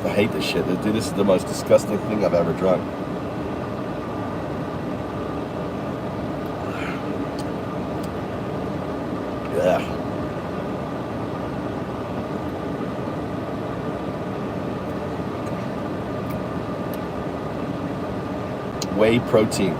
I hate this shit. Dude, this is the most disgusting thing I've ever drunk. Yeah. Whey protein.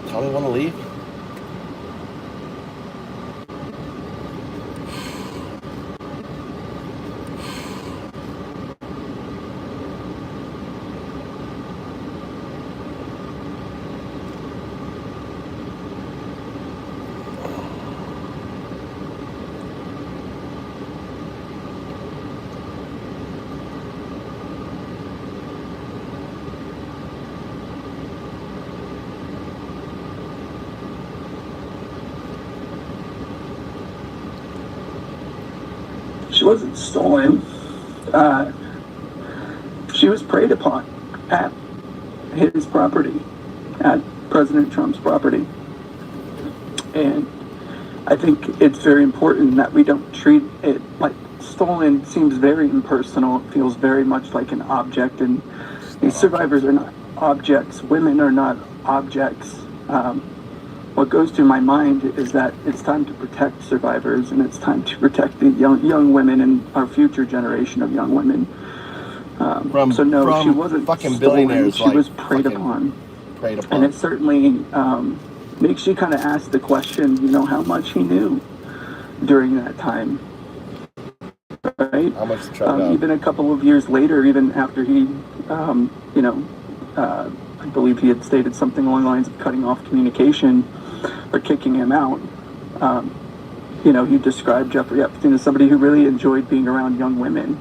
Tell me want to leave? she wasn't stolen. She was preyed upon at his property, at President Trump's property. And I think it's very important that we don't treat it like stolen. Seems very impersonal. It feels very much like an object, and these survivors are not objects. Women are not objects. What goes through my mind is that it's time to protect survivors, and it's time to protect the young women and our future generation of young women. So no, she wasn't fucking stolen. billionaires. She was preyed upon. And it certainly makes you kind of ask the question, you know, how much he knew during that time, right? How much Trump know? Even a couple of years later, even after he, I believe he had stated something along the lines of cutting off communication or kicking him out. He described Jeffrey Epstein as somebody who really enjoyed being around young women.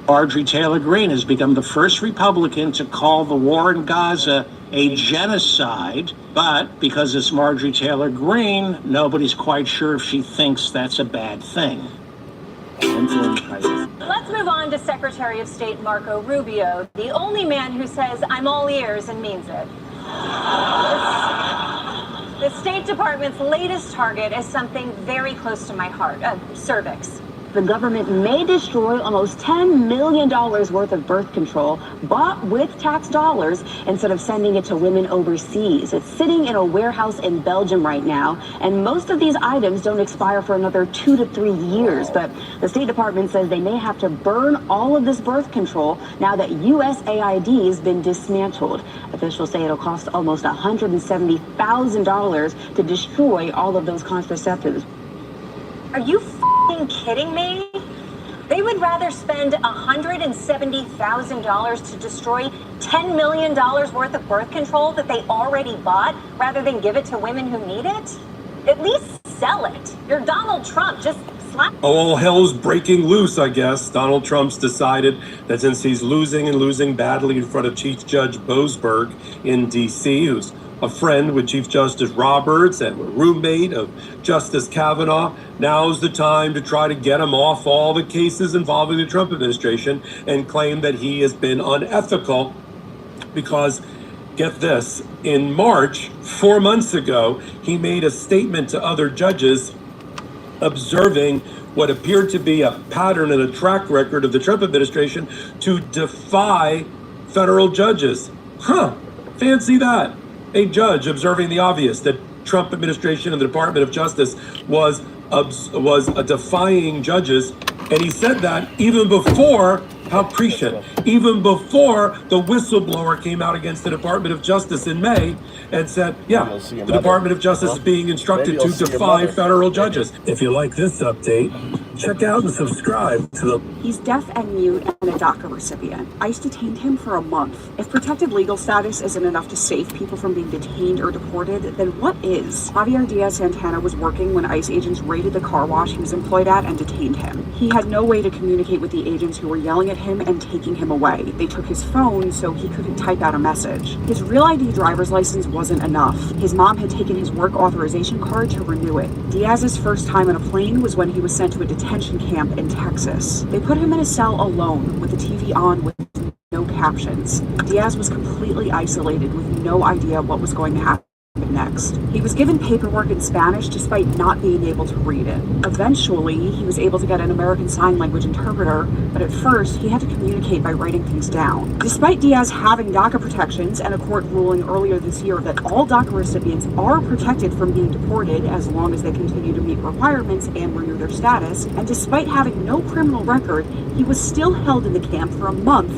Marjorie Taylor Greene has become the first Republican to call the war in Gaza a genocide, but because it's Marjorie Taylor Greene, nobody's quite sure if she thinks that's a bad thing. Let's move on to Secretary of State Marco Rubio, the only man who says, "I'm all ears," and means it. The State Department's latest target is something very close to my heart, cervix. The government may destroy almost $10 million worth of birth control, bought with tax dollars, instead of sending it to women overseas. It's sitting in a warehouse in Belgium right now, and most of these items don't expire for another 2 to 3 years. But the State Department says they may have to burn all of this birth control now that USAID has been dismantled. Officials say it'll cost almost $170,000 to destroy all of those contraceptives. Are you kidding me? They would rather spend $170,000 to destroy $10 million worth of birth control that they already bought rather than give it to women who need it? At least sell it. You're Donald Trump. Just slap. All hell's breaking loose, I guess. Donald Trump's decided that since he's losing and losing badly in front of Chief Judge Boasberg in D.C., who's a friend with Chief Justice Roberts and a roommate of Justice Kavanaugh, now's the time to try to get him off all the cases involving the Trump administration and claim that he has been unethical because, get this, in March, 4 months ago, he made a statement to other judges observing what appeared to be a pattern and a track record of the Trump administration to defy federal judges. Fancy that. A judge observing the obvious, that Trump administration and the Department of Justice was defying judges, and he said that even before, how prescient, even before the whistleblower came out against the Department of Justice in May and said, yeah, the Department of Justice is being instructed to defy federal judges. If you like this update, check out and subscribe to the... He's deaf and mute and a DACA recipient. ICE detained him for a month. If protected legal status isn't enough to save people from being detained or deported, then what is? Javier Diaz-Santana was working when ICE agents raided the car wash he was employed at and detained him. He had no way to communicate with the agents who were yelling at him and taking him away. They took his phone so he couldn't type out a message. His Real ID driver's license wasn't enough. His mom had taken his work authorization card to renew it. Diaz's first time on a plane was when he was sent to a detention camp in Texas. They put him in a cell alone with the TV on with no captions. Diaz was completely isolated with no idea what was going to happen next. He was given paperwork in Spanish despite not being able to read it. Eventually, he was able to get an American Sign Language interpreter, but at first, he had to communicate by writing things down. Despite Diaz having DACA protections and a court ruling earlier this year that all DACA recipients are protected from being deported as long as they continue to meet requirements and renew their status, and despite having no criminal record, he was still held in the camp for a month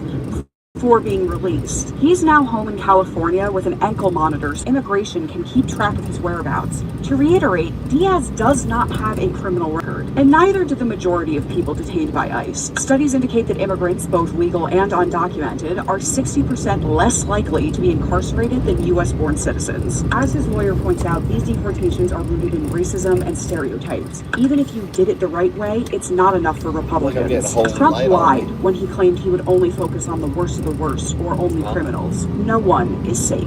before being released. He's now home in California with an ankle monitor so immigration can keep track of his whereabouts. To reiterate, Diaz does not have a criminal record, and neither do the majority of people detained by ICE. Studies indicate that immigrants, both legal and undocumented, are 60% less likely to be incarcerated than US-born citizens. As his lawyer points out, these deportations are rooted in racism and stereotypes. Even if you did it the right way, it's not enough for Republicans. Trump lied when he claimed he would only focus on the worst of the worst, or only criminals. No one is safe.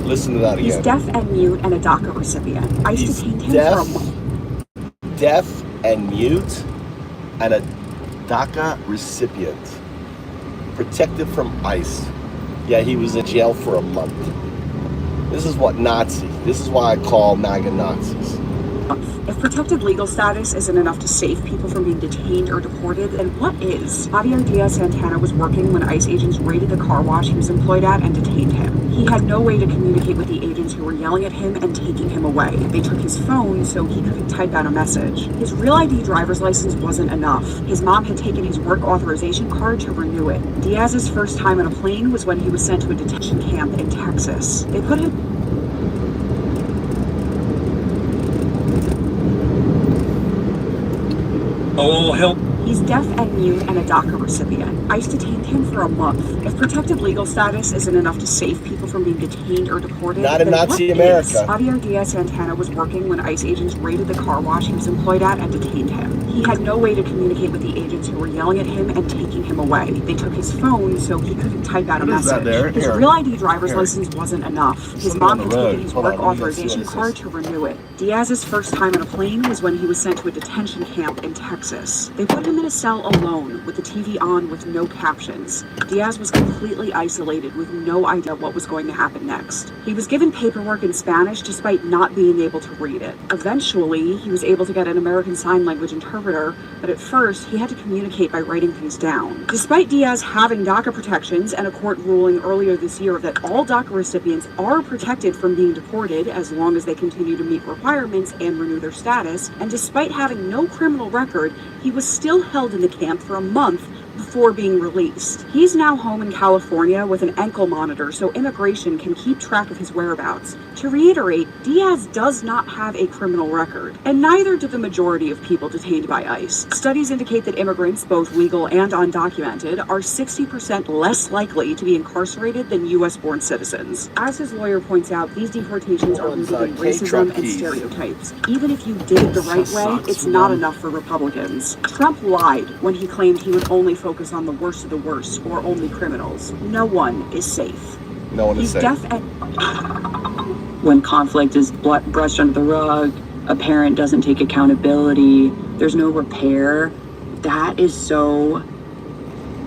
Listen to that again. He's deaf and mute and a DACA recipient. ICE detained him for a month. deaf and mute and a DACA recipient. Protected from ICE. Yeah, he was in jail for a month. This is what Nazi. This is why I call MAGA Nazis. If protected legal status isn't enough to save people from being detained or deported, then what is? Javier Diaz-Santana was working when ICE agents raided the car wash he was employed at and detained him. He had no way to communicate with the agents who were yelling at him and taking him away. They took his phone so he couldn't type out a message. His Real ID driver's license wasn't enough. His mom had taken his work authorization card to renew it. Diaz's first time on a plane was when he was sent to a detention camp in Texas. They put him Oh, help. He's deaf and mute and a DACA recipient. ICE detained him for a month. If protected legal status isn't enough to save people from being detained or deported, not in then Nazi what America. Is? Javier Diaz-Santana was working when ICE agents raided the car wash he was employed at and detained him. He had no way to communicate with the agents who were yelling at him and taking him away. They took his phone so he couldn't type out a message. His Real ID driver's license wasn't enough. His mom had taken his work authorization card to renew it. Diaz's first time on a plane was when he was sent to a detention camp in Texas. They put him in a cell alone with the TV on with no captions. Diaz was completely isolated with no idea what was going to happen next. He was given paperwork in Spanish despite not being able to read it. Eventually, he was able to get an American Sign Language interpreter, but at first, he had to communicate by writing things down. Despite Diaz having DACA protections and a court ruling earlier this year that all DACA recipients are protected from being deported as long as they continue to meet requirements and renew their status, and despite having no criminal record, he was still held in the camp for a month before being released. He's now home in California with an ankle monitor so immigration can keep track of his whereabouts. To reiterate, Diaz does not have a criminal record, and neither do the majority of people detained by ICE. Studies indicate that immigrants, both legal and undocumented, are 60% less likely to be incarcerated than US-born citizens. As his lawyer points out, these deportations are rooted in racism and stereotypes. Even if you did it the right way, it's not enough for Republicans. Trump lied when he claimed he would only focus on the worst of the worst or only criminals. No one is safe. No one is safe. He's deaf and... When conflict is brushed under the rug, a parent doesn't take accountability, there's no repair, that is so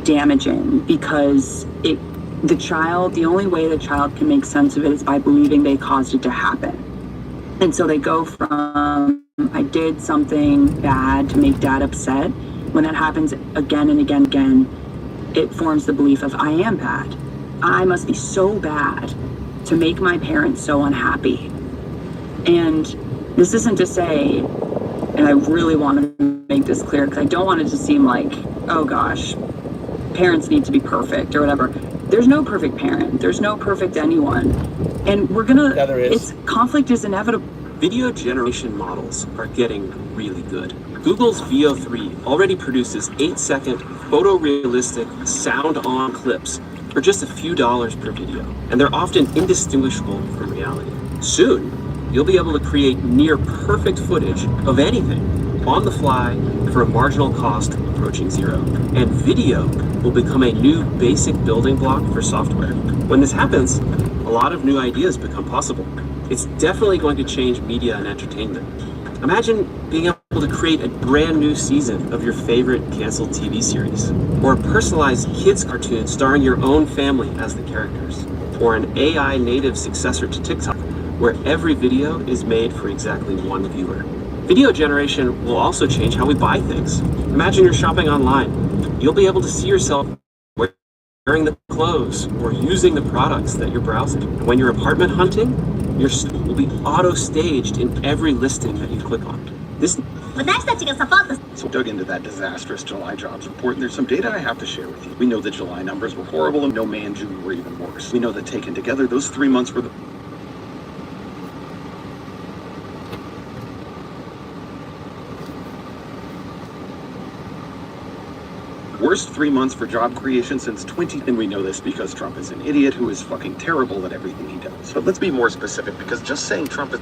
damaging because the only way the child can make sense of it is by believing they caused it to happen. And so they go from, I did something bad to make dad upset. When that happens again and again and again, it forms the belief of I am bad. I must be so bad to make my parents so unhappy. And this isn't to say, and I really want to make this clear because I don't want it to seem like, oh gosh, parents need to be perfect or whatever. There's no perfect parent. There's no perfect anyone. And we're gonna, conflict is inevitable. Video generation models are getting really good. Google's Veo 3 already produces 8-second photorealistic sound-on clips for just a few dollars per video, and they're often indistinguishable from reality. Soon, you'll be able to create near perfect footage of anything on the fly for a marginal cost approaching zero. And video will become a new basic building block for software. When this happens, a lot of new ideas become possible. It's definitely going to change media and entertainment. Imagine being able to create a brand new season of your favorite canceled TV series, or a personalized kids cartoon starring your own family as the characters, or an AI native successor to TikTok, where every video is made for exactly one viewer. Video generation will also change how we buy things. Imagine you're shopping online. You'll be able to see yourself wearing the clothes or using the products that you're browsing. And when you're apartment hunting, your store will be auto-staged in every listing that you click on. So dug into that disastrous July jobs report, and there's some data I have to share with you. We know the July numbers were horrible, and no May and June were even worse. We know that taken together, those 3 months were the worst 3 months for job creation since 20, and we know this because Trump is an idiot who is fucking terrible at everything he does. But let's be more specific, because just saying Trump is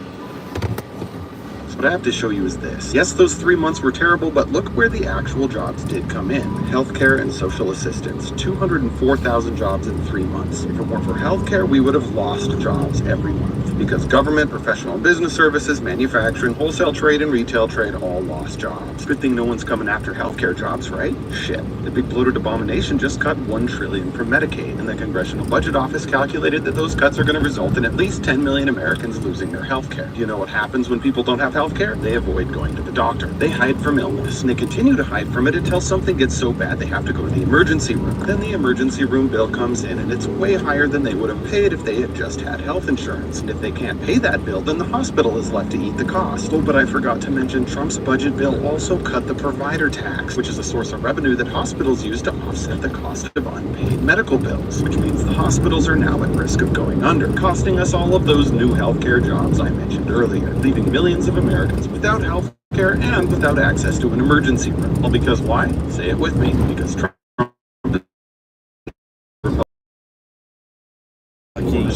What I have to show you is this. Yes, those 3 months were terrible, but look where the actual jobs did come in. Healthcare and social assistance. 204,000 jobs in 3 months. If it weren't for healthcare, we would have lost jobs every month. Because government, professional business services, manufacturing, wholesale trade, and retail trade all lost jobs. Good thing no one's coming after healthcare jobs, right? Shit. The big bloated abomination just cut $1 trillion from Medicaid, and the Congressional Budget Office calculated that those cuts are going to result in at least 10 million Americans losing their health care. Do you know what happens when people don't have health care? They avoid going to the doctor. They hide from illness, and they continue to hide from it until something gets so bad they have to go to the emergency room. Then the emergency room bill comes in, and it's way higher than they would have paid if they had just had health insurance. And if they can't pay that bill, then the hospital is left to eat the cost. Oh, but I forgot to mention Trump's budget bill also cut the provider tax, which is a source of revenue that hospitals use to offset the cost of unpaid medical bills, which means the hospitals are now at risk of going under, costing us all of those new healthcare jobs I mentioned earlier, leaving millions of Americans without health care and without access to an emergency room. All because why? Say it with me. Because Trump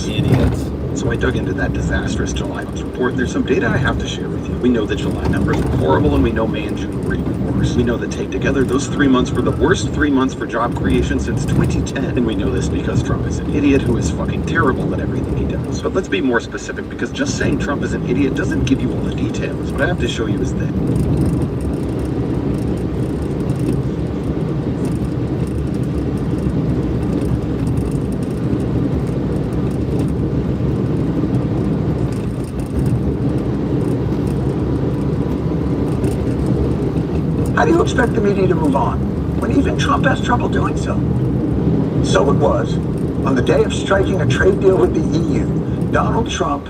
idiots. So I dug into that disastrous July report. There's some data I have to share with you. We know that July numbers were horrible, and we know May and June were even worse. We know that taken together, those 3 months were the worst 3 months for job creation since 2010. And we know this because Trump is an idiot who is fucking terrible at everything he does. But let's be more specific, because just saying Trump is an idiot doesn't give you all the details. What I have to show you is this. How do you expect the media to move on when even Trump has trouble doing so? So it was, on the day of striking a trade deal with the EU, Donald Trump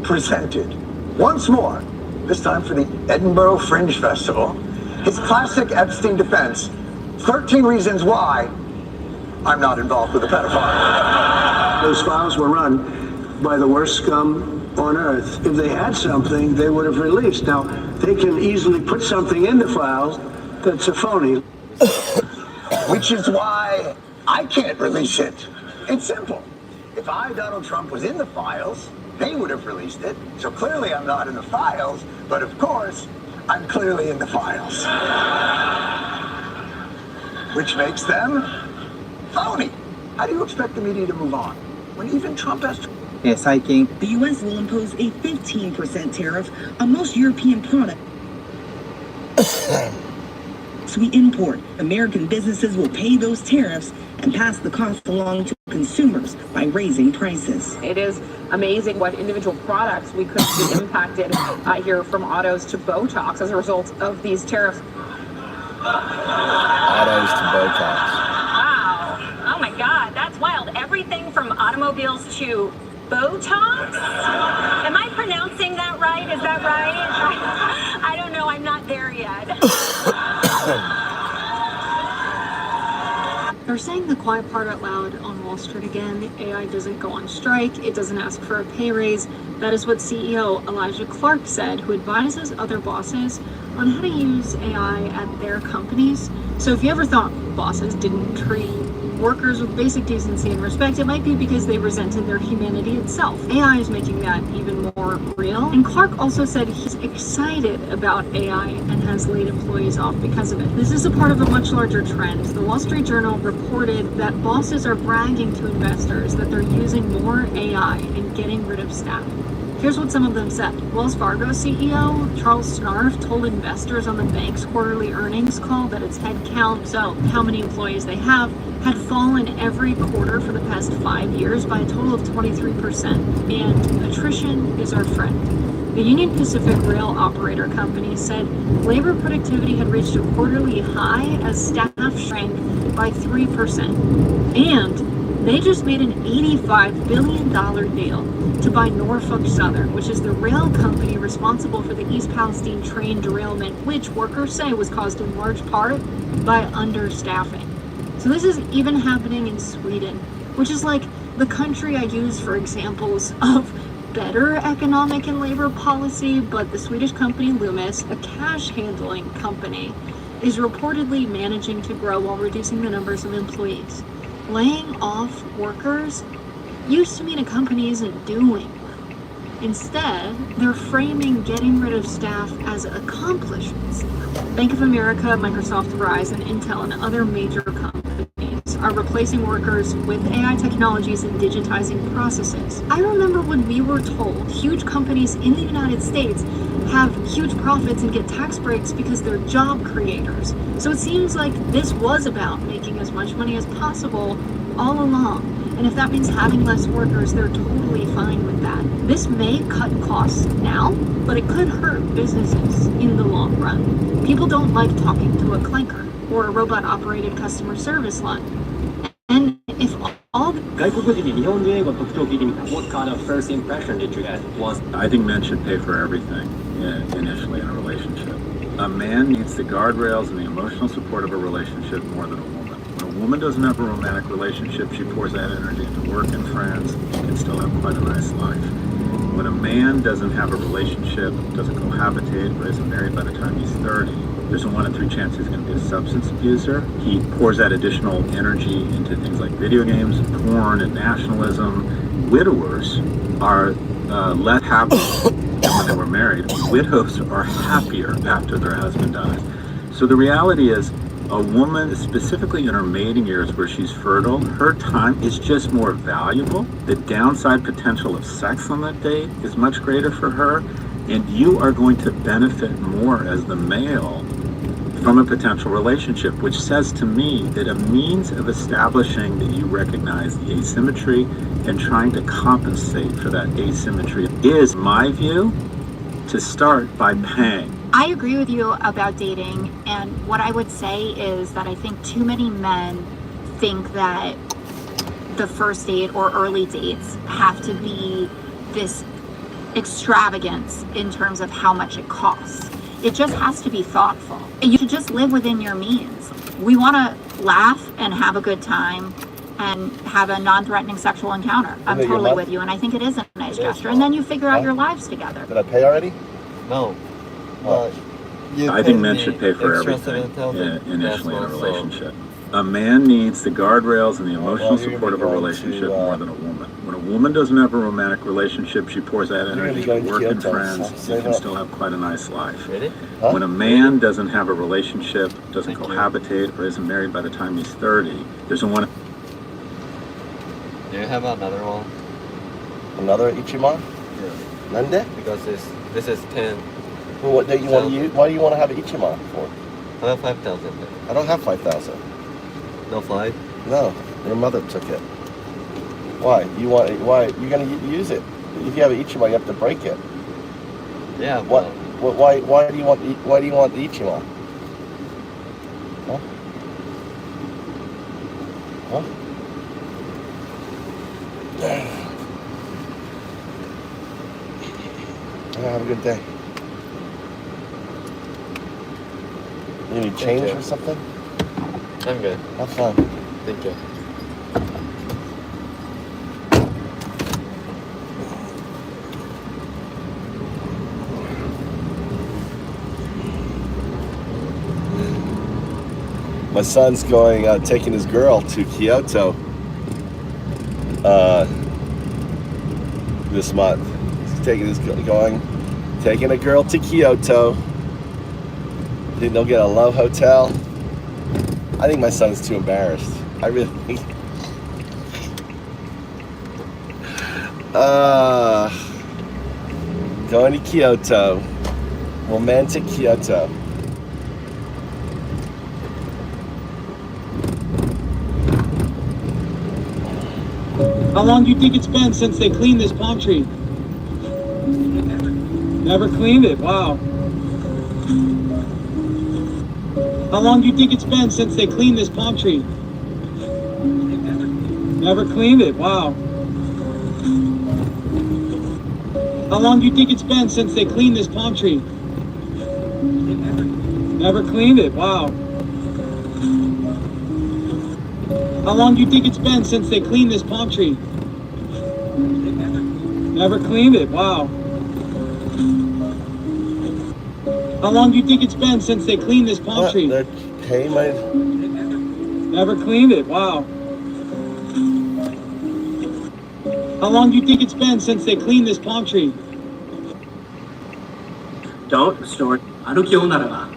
presented once more, this time for the Edinburgh Fringe Festival, his classic Epstein defense, 13 reasons why I'm not involved with a pedophile. Those files were run by the worst scum on earth. If they had something, they would have released. Now, they can easily put something in the files that's a phony. Which is why I can't release it. It's simple. If I, Donald Trump, was in the files, they would have released it. So clearly I'm not in the files, but of course, I'm clearly in the files. Which makes them phony. How do you expect the media to move on when even Trump has to... The U.S. will impose a 15% tariff on most European products we import. American businesses will pay those tariffs and pass the cost along to consumers by raising prices. It is amazing what individual products we could see impacted here, from autos to Botox, as a result of these tariffs. Autos to Botox. Wow. Oh my God, that's wild. Everything from automobiles to Botox? Am I pronouncing that right? Is that right? I don't know. I'm not there yet. They're saying the quiet part out loud on Wall Street again. AI doesn't go on strike. It doesn't ask for a pay raise. That is what CEO Elijah Clark said, who advises other bosses on how to use AI at their companies. So if you ever thought bosses didn't treat workers with basic decency and respect, it might be because they resented their humanity itself. AI is making that even more real. And Clark also said he's excited about AI and has laid employees off because of it. This is a part of a much larger trend. The Wall Street Journal reported that bosses are bragging to investors that they're using more AI and getting rid of staff. Here's what some of them said. Wells Fargo CEO Charles Snarf told investors on the bank's quarterly earnings call that its head count, so how many employees they have, had fallen every quarter for the past 5 years by a total of 23%. And attrition is our friend. The Union Pacific Rail Operator Company said labor productivity had reached a quarterly high as staff shrank by 3%. And they just made an $85 billion deal to buy Norfolk Southern, which is the rail company responsible for the East Palestine train derailment, which workers say was caused in large part by understaffing. So this is even happening in Sweden, which is like the country I use for examples of better economic and labor policy, but the Swedish company Loomis, a cash handling company, is reportedly managing to grow while reducing the numbers of employees. Laying off workers used to mean a company isn't doing well. Instead, they're framing getting rid of staff as accomplishments. Bank of America, Microsoft, Verizon, Intel, and other major companies are replacing workers with AI technologies and digitizing processes. I remember when we were told huge companies in the United States have huge profits and get tax breaks because they're job creators. So it seems like this was about making as much money as possible all along. And if that means having less workers, they're totally fine with that. This may cut costs now, but it could hurt businesses in the long run. People don't like talking to a clanker or a robot-operated customer service line. And if all what kind of first impression did you get? I think men should pay for everything initially in a relationship. A man needs the guardrails and the emotional support of a relationship more than a woman. When a woman doesn't have a romantic relationship, she pours that energy into work and friends, and can still have quite a nice life. When a man doesn't have a relationship, doesn't cohabitate, or isn't married by the time he's 30, there's a 1 in 3 chance he's going to be a substance abuser. He pours that additional energy into things like video games, and porn, and nationalism. Widowers are less happy than when they were married. Widows are happier after their husband dies. So the reality is, a woman, specifically in her mating years where she's fertile, her time is just more valuable. The downside potential of sex on that date is much greater for her, and you are going to benefit more as the male from a potential relationship, which says to me that a means of establishing that you recognize the asymmetry and trying to compensate for that asymmetry is, in my view, to start by paying. I agree with you about dating, and what I would say is that I think too many men think that the first date or early dates have to be this extravagance in terms of how much it costs. It just has to be thoughtful. You should just live within your means. We want to laugh and have a good time and have a non-threatening sexual encounter. I'm totally with you, and I think it is a nice gesture. And then you figure out your lives together. Did I pay already? No. I think men should pay for everything initially in a relationship. A man needs the guardrails and the emotional support of a relationship more than a woman. When a woman doesn't have a romantic relationship, she pours that energy into work and friends, and can still have quite a nice life. When a man doesn't have a relationship, doesn't cohabitate, or isn't married by the time he's 30, there's a 1. Do you have another one? Another Ichiman? Yeah. Nande? Because this is 10. Well, what do you want to use? Why do you want to have an Ichiman for? I have 5,000. I don't have 5,000. No 5? No, your mother took it. Why? Why? You're gonna use it. If you have an Ichiman, you have to break it. Yeah. Why do you want the Ichiman? Huh? Huh? Have a good day. You need change or something? I'm good. Have fun. Thank you. My son's going, taking his girl to Kyoto this month. He's taking a girl to Kyoto. Think they'll get a love hotel. I think my son's too embarrassed. I really think. Going to Kyoto. Romantic Kyoto. How long do you think it's been since they cleaned this palm tree? Never cleaned it? Wow. How long do you think it's been since they cleaned this palm tree? Never cleaned it? Wow. How long do you think it's been since they cleaned this palm tree? Never cleaned it? Wow. How long do you think it's been since they cleaned this palm tree? Never cleaned it? Wow. How long do you think it's been since they cleaned this palm tree? Never cleaned it? Wow. How long do you think it's been since they cleaned this palm tree? Don't store 歩き女らが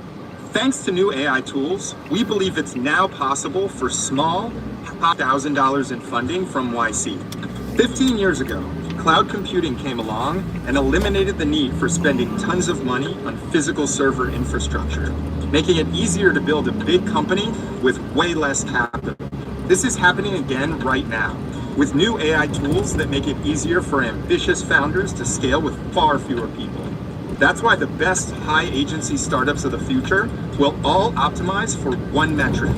Thanks to new AI tools, we believe it's now possible for small, $1,000 in funding from YC. 15 years ago, cloud computing came along and eliminated the need for spending tons of money on physical server infrastructure, making it easier to build a big company with way less capital. This is happening again right now, with new AI tools that make it easier for ambitious founders to scale with far fewer people. That's why the best high agency startups of the future will all optimize for one metric: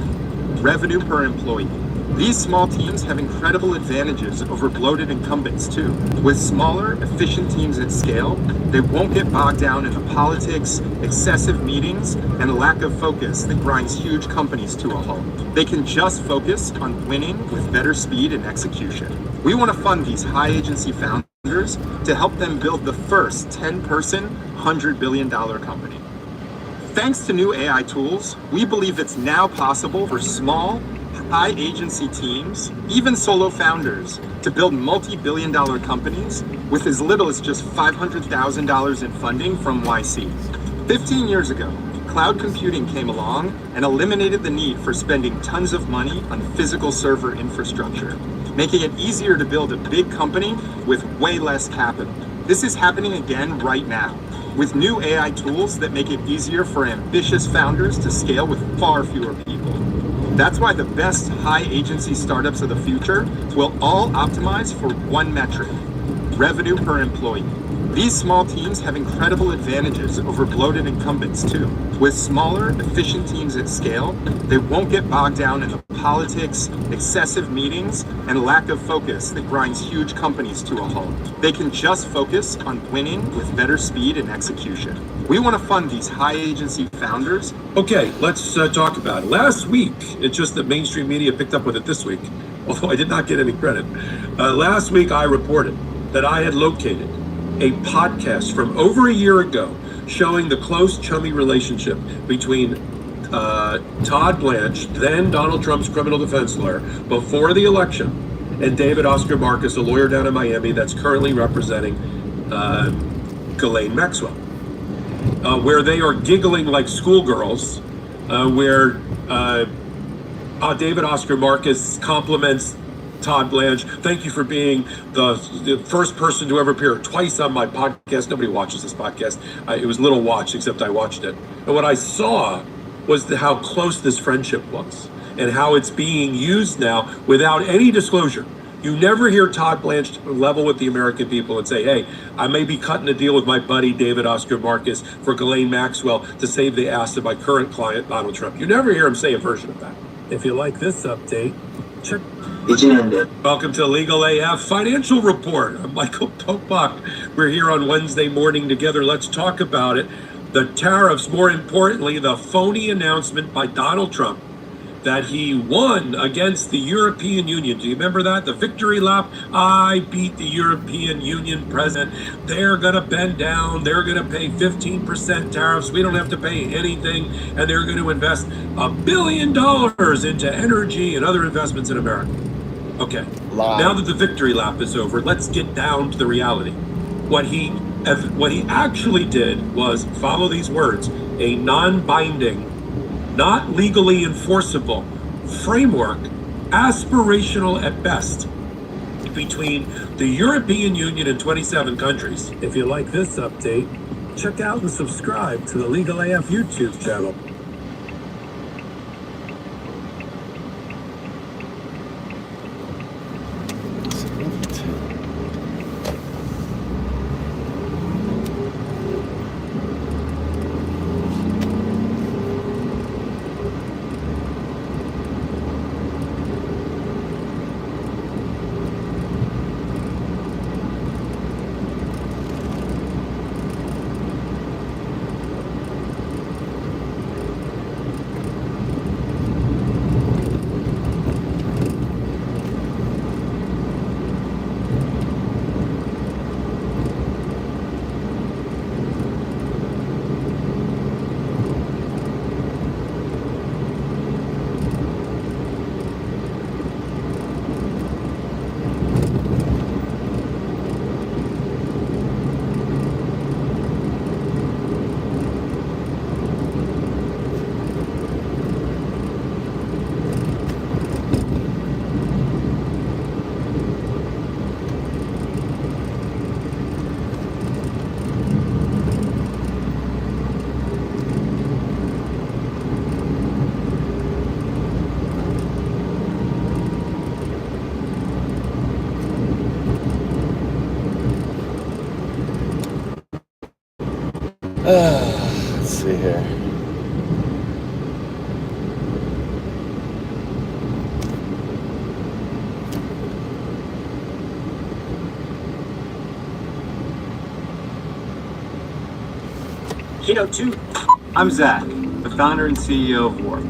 revenue per employee. These small teams have incredible advantages over bloated incumbents too. With smaller, efficient teams at scale, they won't get bogged down in the politics, excessive meetings, and a lack of focus that grinds huge companies to a halt. They can just focus on winning with better speed and execution. We want to fund these high agency founders to help them build the first 10-person, $100 billion company. Thanks to new AI tools, we believe it's now possible for small, high agency teams, even solo founders, to build multi-billion-dollar companies with as little as just $500,000 in funding from YC. 15 years ago, cloud computing came along and eliminated the need for spending tons of money on physical server infrastructure, making it easier to build a big company with way less capital. This is happening again right now, with new AI tools that make it easier for ambitious founders to scale with far fewer people. That's why the best high agency startups of the future will all optimize for one metric: revenue per employee. These small teams have incredible advantages over bloated incumbents too. With smaller, efficient teams at scale, they won't get bogged down in the politics, excessive meetings, and a lack of focus that grinds huge companies to a halt. They can just focus on winning with better speed and execution. We want to fund these high agency founders. Okay, let's talk about it. Last week, it's just that mainstream media picked up with it this week, although I did not get any credit. Last week, I reported that I had located a podcast from over a year ago showing the close, chummy relationship between Todd Blanche, then Donald Trump's criminal defense lawyer, before the election, and David Oscar Marcus, a lawyer down in Miami that's currently representing Ghislaine Maxwell, where they are giggling like schoolgirls, where David Oscar Marcus compliments Todd Blanche. Thank you for being the first person to ever appear twice on my podcast. Nobody watches this podcast. It was little watched, except I watched it. And what I saw was how close this friendship was and how it's being used now without any disclosure. You never hear Todd Blanche level with the American people and say, hey, I may be cutting a deal with my buddy David Oscar Marcus for Ghislaine Maxwell to save the ass of my current client, Donald Trump. You never hear him say a version of that. If you like this update, check. Welcome to Legal AF Financial Report. I'm Michael Popok. We're here on Wednesday morning together. Let's talk about it. The tariffs, more importantly, the phony announcement by Donald Trump that he won against the European Union. Do you remember that? The victory lap? I beat the European Union president. They're going to bend down. They're going to pay 15% tariffs. We don't have to pay anything. And they're going to invest $1 billion into energy and other investments in America. Okay, now that the victory lap is over, let's get down to the reality. What he actually did was follow these words: a non-binding, not legally enforceable framework, aspirational at best, between the European Union and 27 countries. If you like this update, check out and subscribe to the Legal AF YouTube channel. Let's see here. Keynote 2. I'm Zach, the founder and CEO of Warp.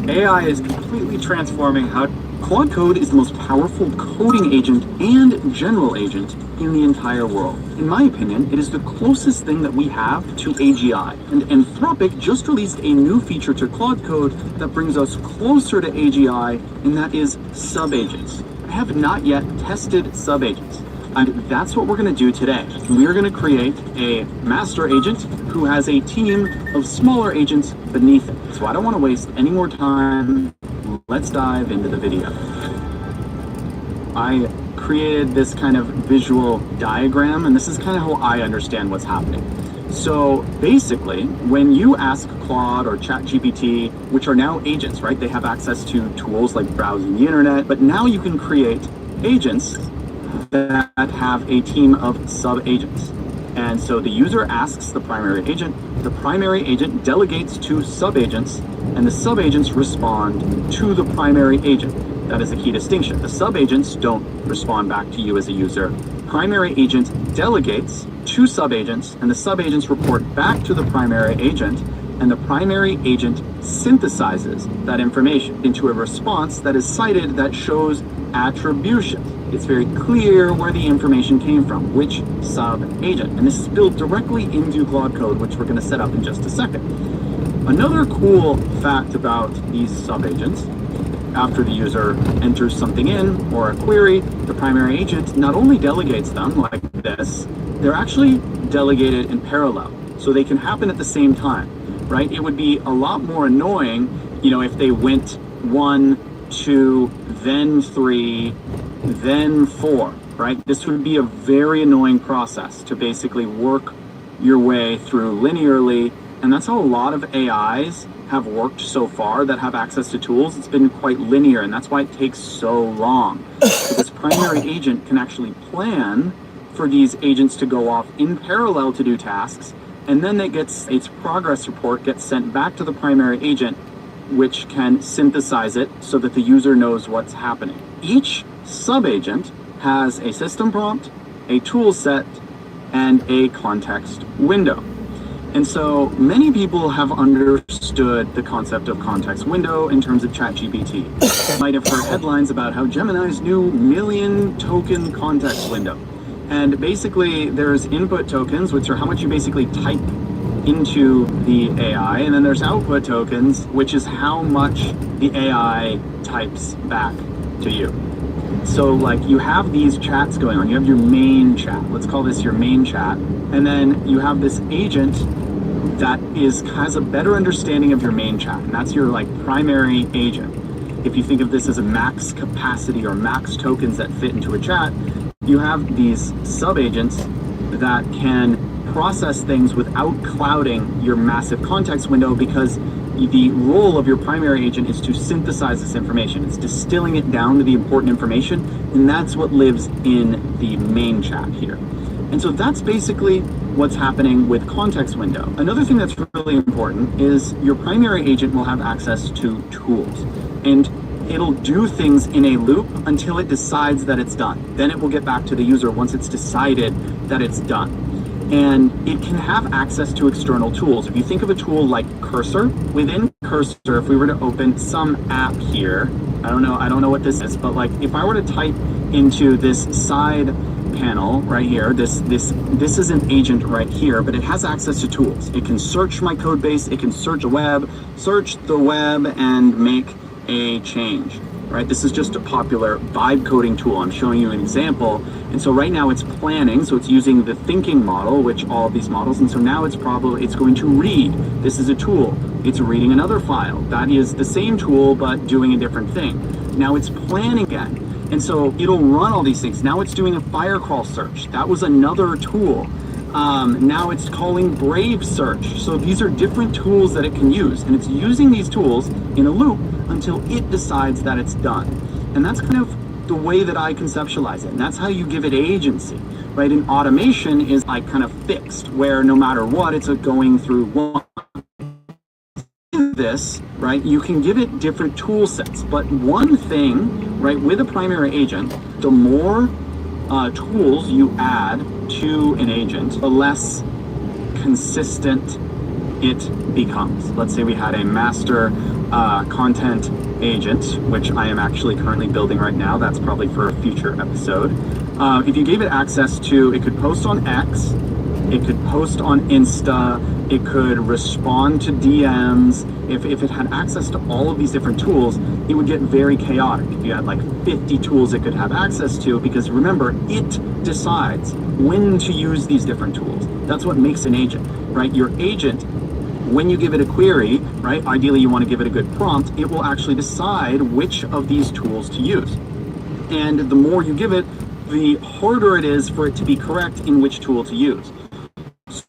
AI is completely transforming how Claude Code is the most powerful coding agent and general agent in the entire world. In my opinion, it is the closest thing that we have to AGI. And Anthropic just released a new feature to Claude Code that brings us closer to AGI, and that is sub-agents. I have not yet tested sub-agents. And that's what we're going to do today. We're going to create a master agent who has a team of smaller agents beneath it. So I don't want to waste any more time. Let's dive into the video. I created this kind of visual diagram, and this is kind of how I understand what's happening. So basically, when you ask Claude or ChatGPT, which are now agents, right? They have access to tools like browsing the internet, but now you can create agents that have a team of sub-agents. And so the user asks the primary agent delegates to sub-agents, and the sub-agents respond to the primary agent. That is a key distinction. The sub-agents don't respond back to you as a user. Primary agent delegates to sub-agents, and the sub-agents report back to the primary agent, and the primary agent synthesizes that information into a response that is cited that shows attribution. It's very clear where the information came from, which sub-agent. And this is built directly into Claude Code, which we're going to set up in just a second. Another cool fact about these sub-agents, after the user enters something in or a query, the primary agent not only delegates them like this, they're actually delegated in parallel. So they can happen at the same time, right? It would be a lot more annoying, if they went 1, 2, then 3, then 4, right? This would be a very annoying process to basically work your way through linearly, and that's how a lot of AIs have worked so far that have access to tools. It's been quite linear, and that's why it takes so long. So this primary agent can actually plan for these agents to go off in parallel to do tasks, and then its progress report gets sent back to the primary agent, which can synthesize it so that the user knows what's happening. Each sub-agent has a system prompt, a tool set, and a context window. And so many people have understood the concept of context window in terms of ChatGPT. You might have heard headlines about how Gemini's new million token context window. And basically there's input tokens, which are how much you basically type into the AI, and then there's output tokens, which is how much the AI types back to you. So like you have these chats going on, you have your main chat, let's call this your main chat, and then you have this agent that has a better understanding of your main chat, and that's your like primary agent. If you think of this as a max capacity or max tokens that fit into a chat, you have these sub-agents that can process things without clouding your massive context window, because the role of your primary agent is to synthesize this information. It's distilling it down to the important information, and that's what lives in the main chat here. And so that's basically what's happening with context window. Another thing that's really important is your primary agent will have access to tools, and it'll do things in a loop until it decides that it's done. Then it will get back to the user once it's decided that it's done. And it can have access to external tools. If you think of a tool like Cursor, within Cursor, if we were to open some app here, I don't know what this is, but like if I were to type into this side panel right here, this is an agent right here, but it has access to tools. It can search my code base, it can search the web and make a change, right? This is just a popular vibe coding tool. I'm showing you an example. And so right now it's planning, so it's using the thinking model, which all of these models, and so now it's going to read. This is a tool. It's reading another file. That is the same tool, but doing a different thing. Now it's planning again. And so it'll run all these things. Now it's doing a firecrawl search. That was another tool. Now it's calling Brave search. So these are different tools that it can use, and it's using these tools in a loop until it decides that it's done. And that's kind of the way that I conceptualize it, and that's how you give it agency, right? And automation is like kind of fixed, where no matter what, it's going through one. This, right, you can give it different tool sets, but one thing, right, with a primary agent, the more tools you add to an agent, the less consistent it becomes. Let's say we had a master content agent, which I am actually currently building right now. That's probably for a future episode. If you gave it access to, it could post on X, it could post on Insta, it could respond to DMs. If it had access to all of these different tools, it would get very chaotic. If you had like 50 tools it could have access to, because remember, it decides when to use these different tools. That's what makes an agent, right? Your agent, when you give it a query, right, ideally you want to give it a good prompt, it will actually decide which of these tools to use. And the more you give it, the harder it is for it to be correct in which tool to use.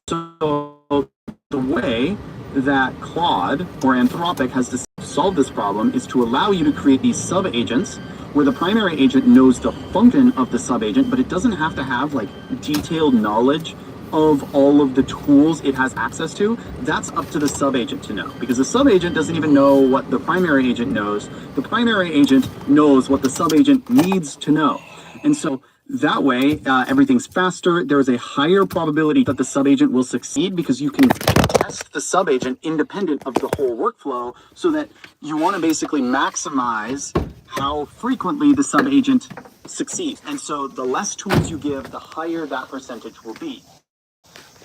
So the way that Claude or Anthropic has to solve this problem is to allow you to create these sub-agents where the primary agent knows the function of the sub-agent, but it doesn't have to have like detailed knowledge of all of the tools it has access to. That's up to the sub-agent to know, because the sub-agent doesn't even know what the primary agent knows. The primary agent knows what the sub-agent needs to know. And so that way, everything's faster. There is a higher probability that the sub-agent will succeed, because you can test the sub-agent independent of the whole workflow, so that you want to basically maximize how frequently the sub-agent succeeds. And so the less tools you give, the higher that percentage will be.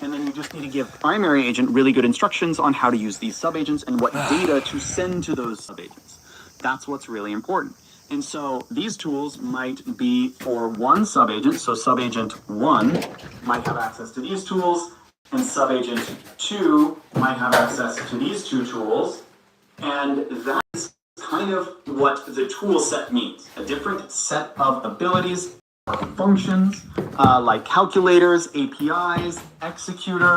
And then you just need to give primary agent really good instructions on how to use these sub-agents and what data to send to those sub-agents. That's what's really important. And so these tools might be for one sub-agent. So sub-agent 1 might have access to these tools, and sub-agent 2 might have access to these 2 tools. And that is kind of what the tool set means. A different set of abilities or functions, like calculators, APIs, executors.